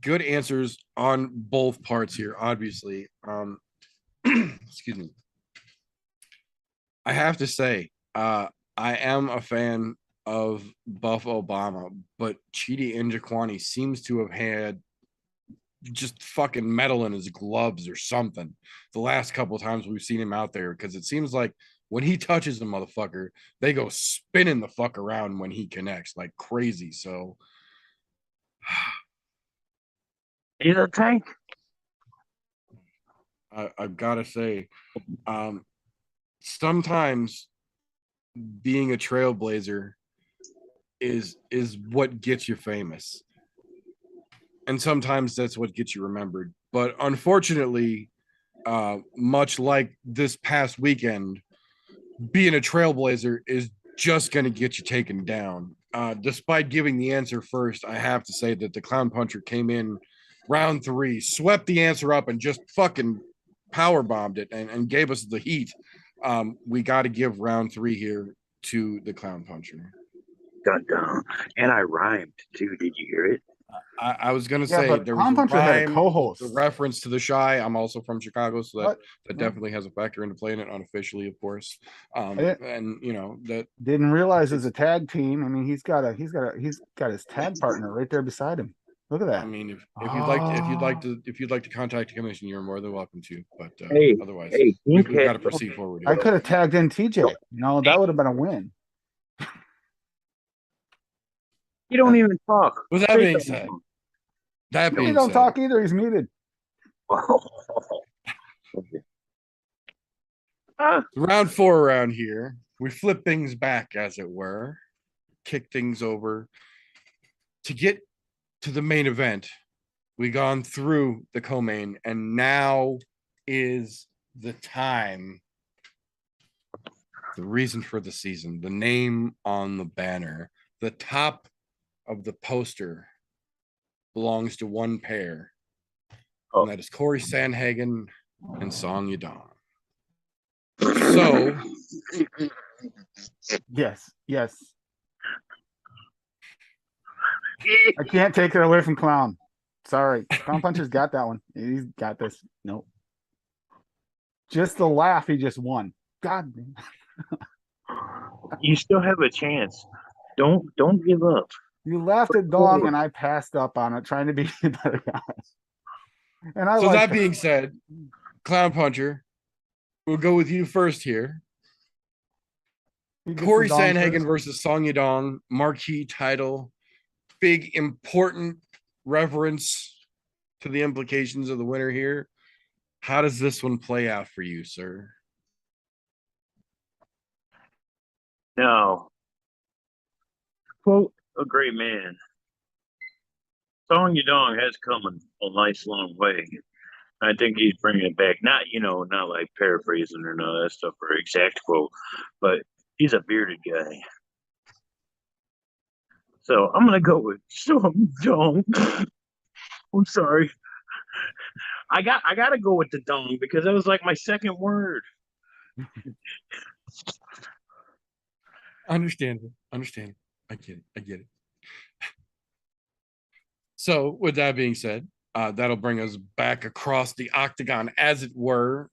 Good answers on both parts here, obviously. Excuse me. I have to say, I am a fan of Buff Obama, but Chidi Njokuani seems to have had just fucking metal in his gloves or something the last couple of times we've seen him out there, because it seems like when he touches the motherfucker, they go spinning the fuck around when he connects like crazy. So he's a tank. I've got to say, sometimes being a trailblazer is what gets you famous. and sometimes that's what gets you remembered. But unfortunately, much like this past weekend, being a trailblazer is just going to get you taken down. Despite giving the answer first, I have to say that the Clown Puncher came in round 3, swept the answer up, and just fucking power bombed it and gave us the heat. We got to give round 3 here to the Clown Puncher. Dun, dun. And I rhymed too. Did you hear it? I was gonna Yeah, say but there was Clown a Puncher had a rhyme, co-host. the reference to the Shy. I'm also from Chicago, so that What? definitely has a factor into playing it unofficially, of course. didn't- And you know that Didn't realize it's a tag team. I mean, he's got his tag partner right there beside him. Look at that. I mean, if you'd like to contact the commission, you're more than welcome to. But otherwise, we've got to proceed forward. I could have tagged in TJ. That would have been a win. You don't even talk. With that being said, He don't talk either. He's muted. Okay. Round 4 around here, we flip things back, as it were, kick things over to get to the main event. We've gone through the co-main, and now is the time. The reason for the season, the name on the banner, the top of the poster belongs to one pair. Oh. And that is Corey Sandhagen and Song Yadong. So, Yes. I can't take it away from Clown. Sorry. Clown Puncher's got that one. He's got this. Nope. Just the laugh, he just won. God. You still have a chance. Don't give up. You laughed at Dong and I passed up on it, trying to be a better guy. And I so like that being said, Clown Puncher, we'll go with you first here. Corey Sandhagen versus Song Yadong, marquee title, big important reference to the implications of the winner here. How does this one play out for you, sir? Now, quote a great man, Song Yadong has come a nice long way. I think he's bringing it back. Not like paraphrasing or none of that stuff or exact quote, but he's a bearded guy. So I'm gonna go with Song Yadong. I'm sorry. I gotta go with the dong because that was like my second word. Understandable. I get it. So with that being said, that'll bring us back across the octagon, as it were.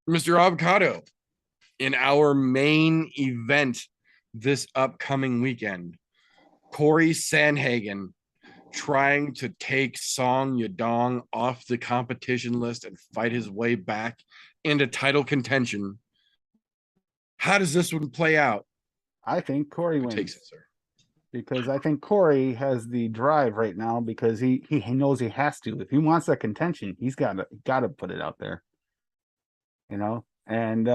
Mr. Avocado, in our main event this upcoming weekend, Corey Sandhagen trying to take Song Yadong off the competition list and fight his way back into title contention. How does this one play out? I think Corey wins. Takes it, sir. Because I think Corey has the drive right now because he knows he has to. If he wants that contention, he's got to put it out there. And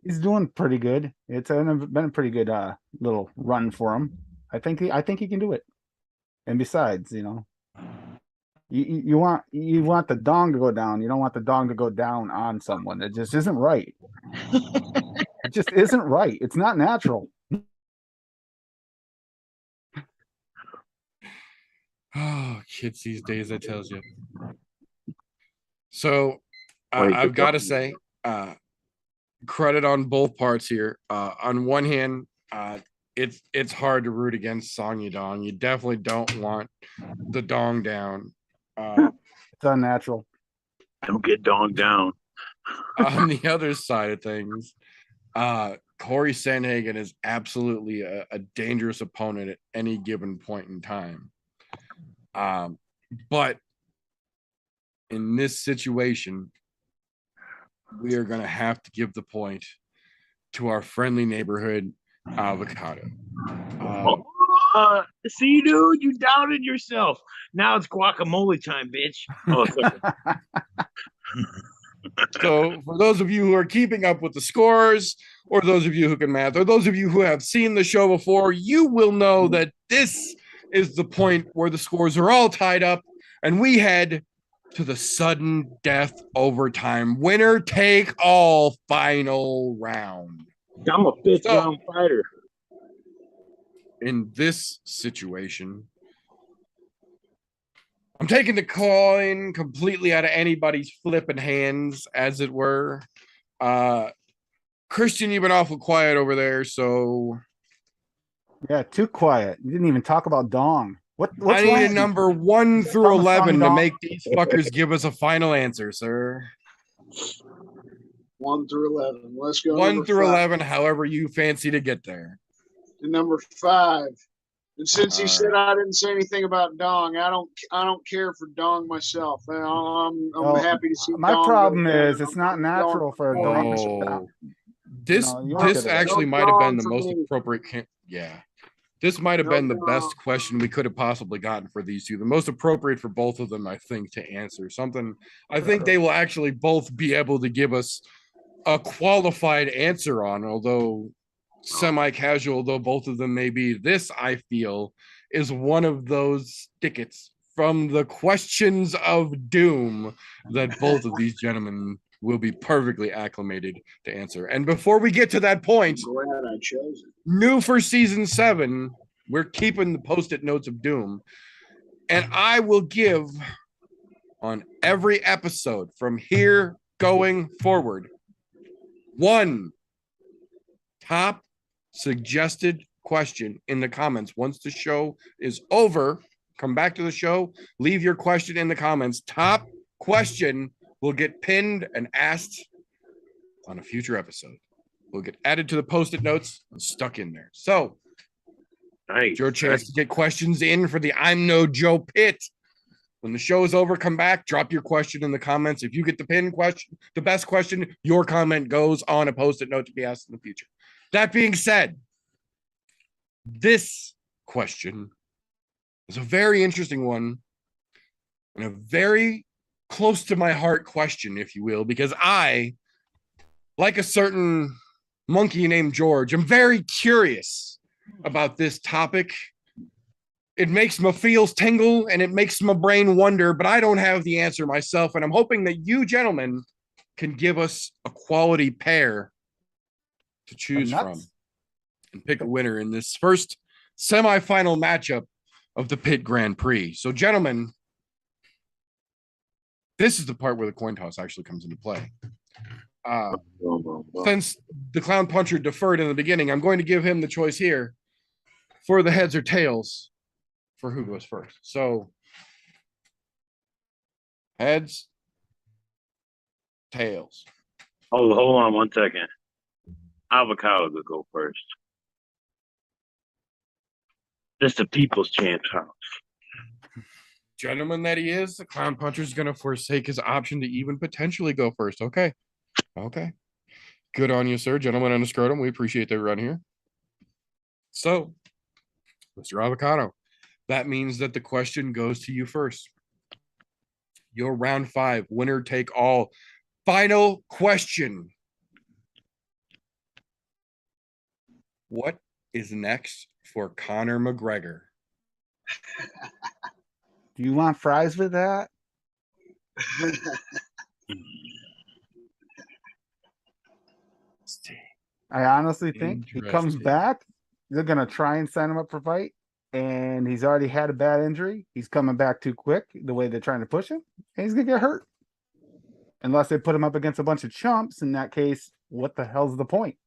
he's doing pretty good. It's been a pretty good little run for him. I think he can do it. And besides, you want the dong to go down. You don't want the dong to go down on someone. It just isn't right. It just isn't right. It's not natural. Oh, kids these days, I tells you. So I've got to say, credit on both parts here. On one hand, it's hard to root against Song Yadong. You definitely don't want the dong down. It's unnatural. Don't get donged down. On the other side of things, Corey Sandhagen is absolutely a dangerous opponent at any given point in time. But in this situation, we are going to have to give the point to our friendly neighborhood Avocado. See, dude, you doubted yourself. Now it's guacamole time, bitch. Oh, sorry. So for those of you who are keeping up with the scores, or those of you who can math, or those of you who have seen the show before, you will know that this is the point where the scores are all tied up, and we head to the sudden death overtime winner take all final round. I'm a fifth So- round fighter. In this situation, I'm taking the coin completely out of anybody's flipping hands, as it were. Christian, you've been awful quiet over there, so Yeah, too quiet. You didn't even talk about Dong. What's I need wrong a with you? number 1 through Thomas 11 to Dong. make these fuckers give us a final answer, sir. 1 through 11. Let's go. 1 number through 5. 11, however you fancy to get there. And number 5. And since he All said right. I didn't say anything about Dong, I don't care for Dong myself. I'm Well, happy to see my Dong problem go down. is it's not I'm natural going for a Dong. dong to Oh, this You know, you this look at it. actually No might have been Dong the for most me. appropriate. Yeah, this might have No been the Dong. best question we could have possibly gotten for these two. The most appropriate for both of them, I think, to answer something. I think they will actually both be able to give us a qualified answer on, although semi-casual though both of them may be. This, I feel, is one of those tickets from the questions of doom that both of these gentlemen will be perfectly acclimated to answer. And before we get to that point, I'm glad I chose it. new for season 7, we're keeping the post-it notes of doom, and I will give on every episode from here going forward 1 top suggested question in the comments. Once the show is over, come back to the show, leave your question in the comments. Top question will get pinned and asked on a future episode. Will get added to the post-it notes and stuck in there. So Nice. it's your chance to get questions in for the I'm No Joe pit. When the show is over, come back, drop your question in the comments. If you get the pin question, the best question, your comment goes on a post-it note to be asked in the future. That being said, this question is a very interesting one and a very close to my heart question, if you will, because I, like a certain monkey named George, am very curious about this topic. It makes my feels tingle and it makes my brain wonder, but I don't have the answer myself. And I'm hoping that you gentlemen can give us a quality pair to choose from and pick a winner in this first semifinal matchup of the Pit Grand Prix. So, gentlemen, this is the part where the coin toss actually comes into play. Since the clown puncher deferred in the beginning, I'm going to give him the choice here for the heads or tails for who goes first. So, heads, tails. Oh, hold on 1 second. Avocado could go first. This is the people's champ house. Gentleman that he is, the clown puncher is going to forsake his option to even potentially go first. Okay. Good on you, sir. Gentlemen on the scrotum, we appreciate that run here. So, Mr. Avocado, that means that the question goes to you first. Your round 5, winner take all. Final question. What is next for Conor McGregor? Do you want fries with that? I honestly think he comes Interesting. back. They're gonna try and sign him up for fight, and he's already had a bad injury. He's coming back too quick, the way they're trying to push him, and he's gonna get hurt. Unless they put him up against a bunch of chumps. In that case, what the hell's the point?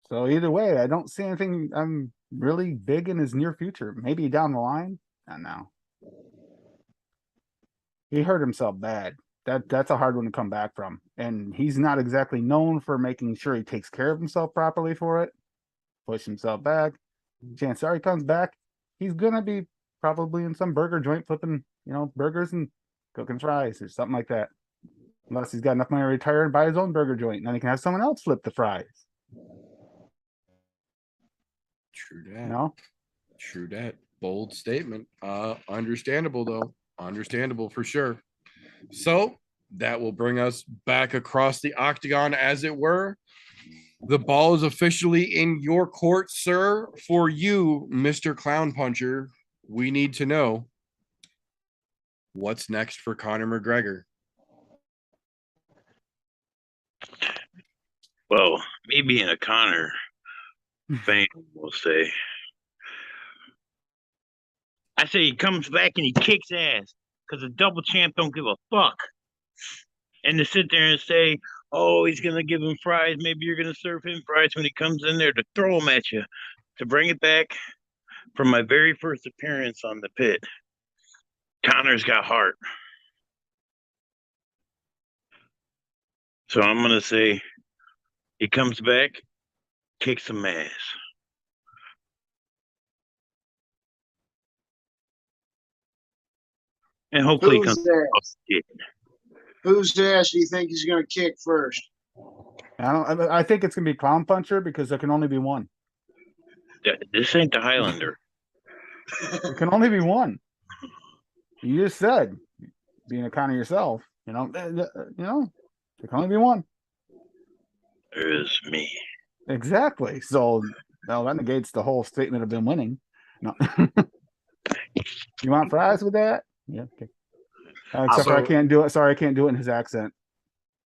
So either way, I don't see anything really big in his near future. Maybe down the line. I don't know. He hurt himself bad. That's a hard one to come back from. And he's not exactly known for making sure he takes care of himself properly for it. Push himself back. Chances are he comes back, he's gonna be probably in some burger joint flipping, burgers and cooking fries or something like that. Unless he's got enough money to retire and buy his own burger joint, and then he can have someone else flip the fries. True that. No? True that. Bold statement. Understandable though. Understandable for sure. So that will bring us back across the octagon, as it were. The ball is officially in your court, sir. For you, Mr. Clown Puncher, we need to know what's next for Conor McGregor. Well, me being a Conor fan, will say. I say he comes back and he kicks ass because the double champ don't give a fuck. And to sit there and say, oh, he's going to give him fries. Maybe you're going to serve him fries when he comes in there to throw them at you. To bring it back from my very first appearance on the pit, Conor's got heart. So I'm going to say he comes back, kicks some ass. And hopefully he Whose comes ass? Whose ass do you think he's going to kick first? I think it's gonna be Clown Puncher because there can only be one. This ain't the Highlander. There can only be one. You just said, being a Conor yourself, there can only be one. There's me. Exactly. So now that negates the whole statement of him winning. No. You want fries with that? Yeah. Okay. Except for I can't do it. Sorry, I can't do it in his accent.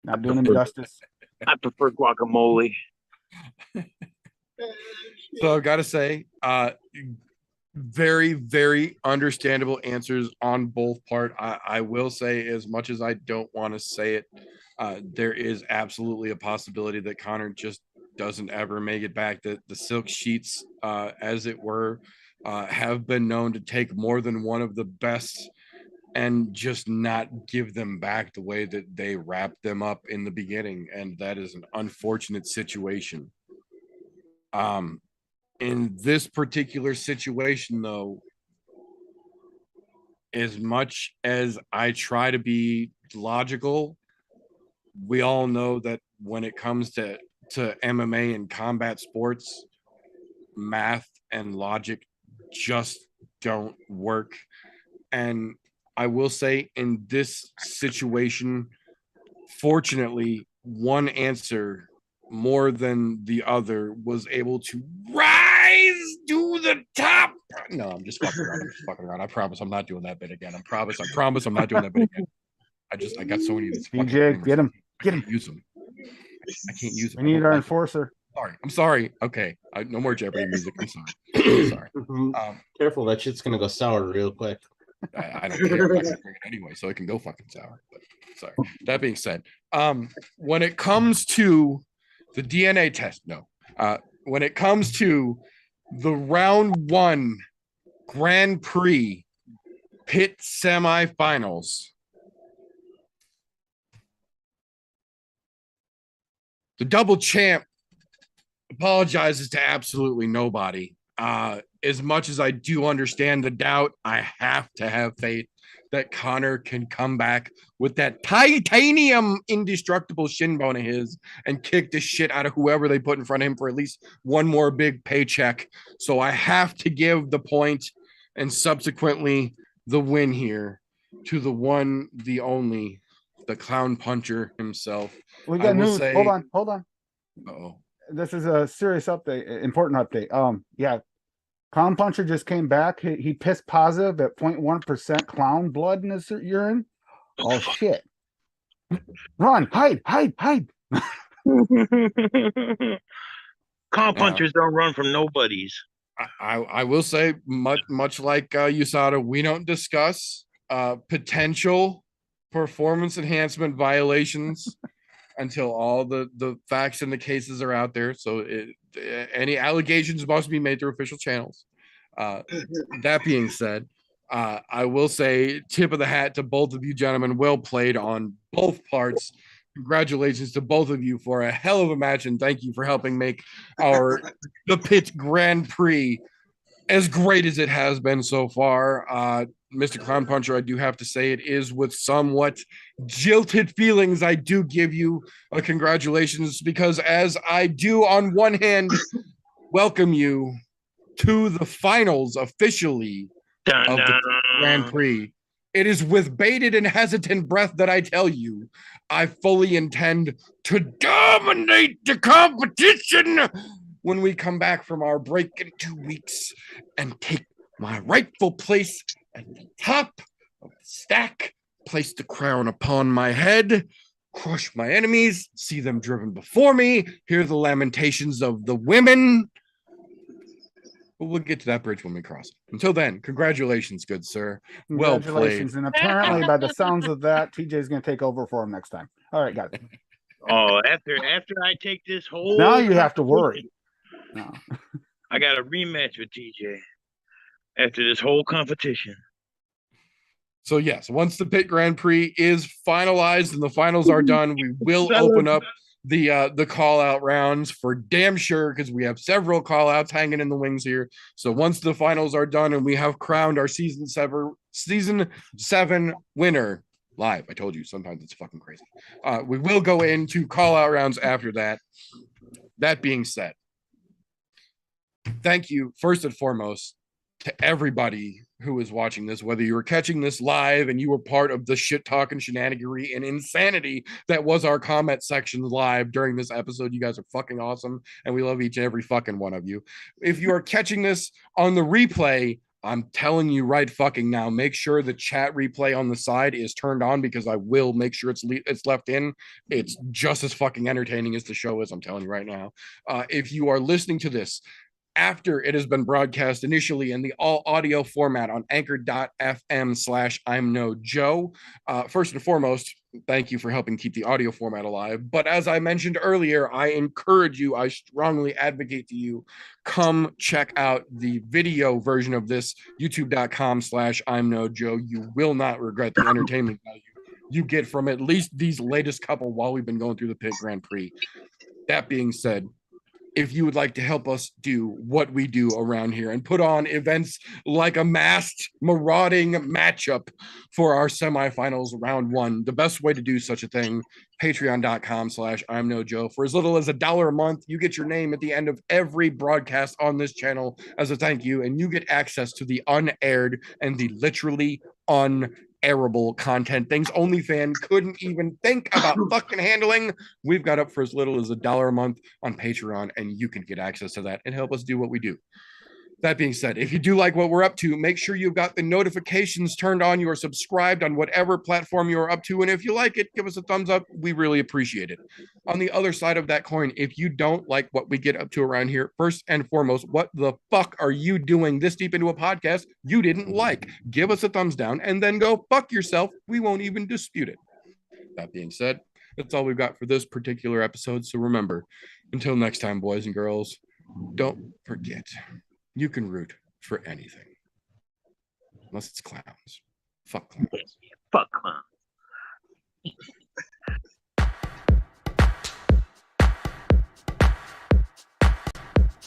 Not doing him justice. I prefer guacamole. So I've got to say, very, very understandable answers on both part. I will say, as much as I don't want to say it, there is absolutely a possibility that Conor just doesn't ever make it back. The silk sheets, as it were, have been known to take more than one of the best and just not give them back the way that they wrapped them up in the beginning. And that is an unfortunate situation. In this particular situation, though, as much as I try to be logical, we all know that when it comes to MMA and combat sports, math and logic just don't work. And I will say, in this situation, fortunately, one answer more than the other was able to rise to the top. No, I'm just fucking around. I promise I'm not doing that bit again. I promise I'm not doing that bit again. I got so many of these. DJ, get him. I can't use them. We need our enforcer. I'm sorry. Okay, no more Jeopardy music. I'm sorry. Careful, that shit's gonna go sour real quick. I don't care. I'm not gonna bring it anyway, so it can go fucking sour. But sorry. That being said, when it comes to the DNA test, when it comes to the round 1 Grand Prix pit semifinals, the double champ apologizes to absolutely nobody. As much as I do understand the doubt, I have to have faith that Conor can come back with that titanium indestructible shin bone of his and kick the shit out of whoever they put in front of him for at least one more big paycheck. So I have to give the point and subsequently the win here to the one, the only, the Clown Puncher himself. We got news. Hold on. Uh-oh. This is a serious update, important update. Yeah. Clown Puncher just came back. He pissed positive at 0.1% clown blood in his urine. Oh shit. Run, hide. Clown punchers don't run from nobodies. I will say, much like USADA, we don't discuss potential performance enhancement violations until all the facts and the cases are out there. So any allegations must be made through official channels. That being said, I will say tip of the hat to both of you gentlemen. Well played on both parts. Congratulations to both of you for a hell of a match, and thank you for helping make the Pit Grand Prix as great as it has been so far. Mr. Clown Puncher, I do have to say it is with somewhat jilted feelings. I do give you a congratulations because as I do on one hand welcome you to the finals officially of the Grand Prix, It is with bated and hesitant breath that I tell you, I fully intend to dominate the competition when we come back from our break in 2 weeks and take my rightful place at the top of the stack, place the crown upon my head, crush my enemies, see them driven before me, hear the lamentations of the women. But we'll get to that bridge when we cross it. Until then, congratulations, good sir. Well played. Congratulations. And apparently, by the sounds of that, TJ is going to take over for him next time. All right, guys. Oh, after I take this whole Now you have to worry. No. I got a rematch with TJ after this whole competition. So yes, once the Pit Grand Prix is finalized and the finals are done, we will open up the call out rounds for damn sure, because we have several call outs hanging in the wings here. So once the finals are done and we have crowned our season 7 winner live, I told you sometimes it's fucking crazy. We will go into call out rounds after that. That being said, thank you first and foremost to everybody who is watching this, whether you were catching this live and you were part of the shit talking shenanigery and insanity that was our comment section live during this episode. You guys are fucking awesome, and we love each and every fucking one of you. If you are catching this on the replay, I'm telling you right fucking now, make sure the chat replay on the side is turned on, because I will make sure it's left in. It's just as fucking entertaining as the show is, I'm telling you right now. If you are listening to this after it has been broadcast initially in the all audio format on anchor.fm/ImNoJoe. First and foremost, thank you for helping keep the audio format alive. But as I mentioned earlier, I encourage you, I strongly advocate to you, come check out the video version of this, youtube.com/ImNoJoe. You will not regret the entertainment value you get from at least these latest couple while we've been going through the Pit Grand Prix. That being said, if you would like to help us do what we do around here and put on events like a masked marauding matchup for our semifinals round 1, the best way to do such a thing, patreon.com/ImNoJoe. For as little as $1 a month, you get your name at the end of every broadcast on this channel as a thank you, and you get access to the unaired and the literally unairable content, things OnlyFans couldn't even think about fucking handling. We've got up for as little as $1 a month on Patreon, and you can get access to that and help us do what we do. That being said, if you do like what we're up to, make sure you've got the notifications turned on. You are subscribed on whatever platform you are up to. And if you like it, give us a thumbs up. We really appreciate it. On the other side of that coin, if you don't like what we get up to around here, first and foremost, what the fuck are you doing this deep into a podcast you didn't like? Give us a thumbs down and then go fuck yourself. We won't even dispute it. That being said, that's all we've got for this particular episode. So remember, until next time, boys and girls, don't forget, you can root for anything. Unless it's clowns. Fuck clowns. Fuck clowns.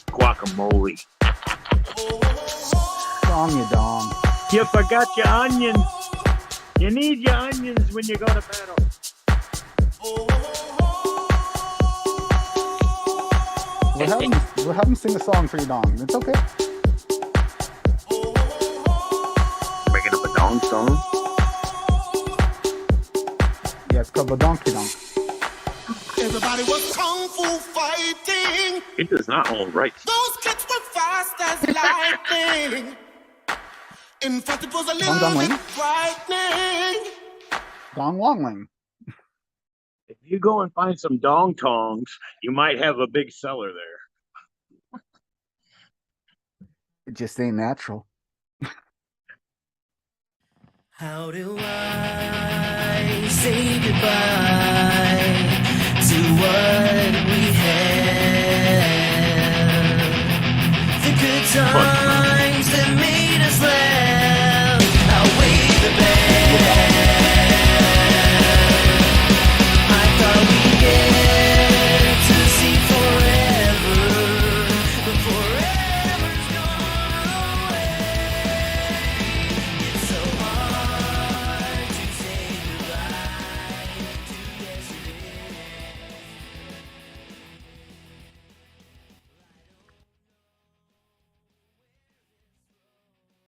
Guacamole. Dong you dong. You forgot your onions. You need your onions when you go to battle. We'll have him sing a song for your dong. It's okay. Making up a dong song? Yeah, it's called the Donkey Donk. Everybody was kung fu fighting. It does not own rights. Those kids were fast as lightning. In fact, it was a Dong little Ling? bit frightening. Dong Longling. If you go and find some dong tongs, you might have a big seller there. It just ain't natural. How do I say goodbye to what we had? The good times that made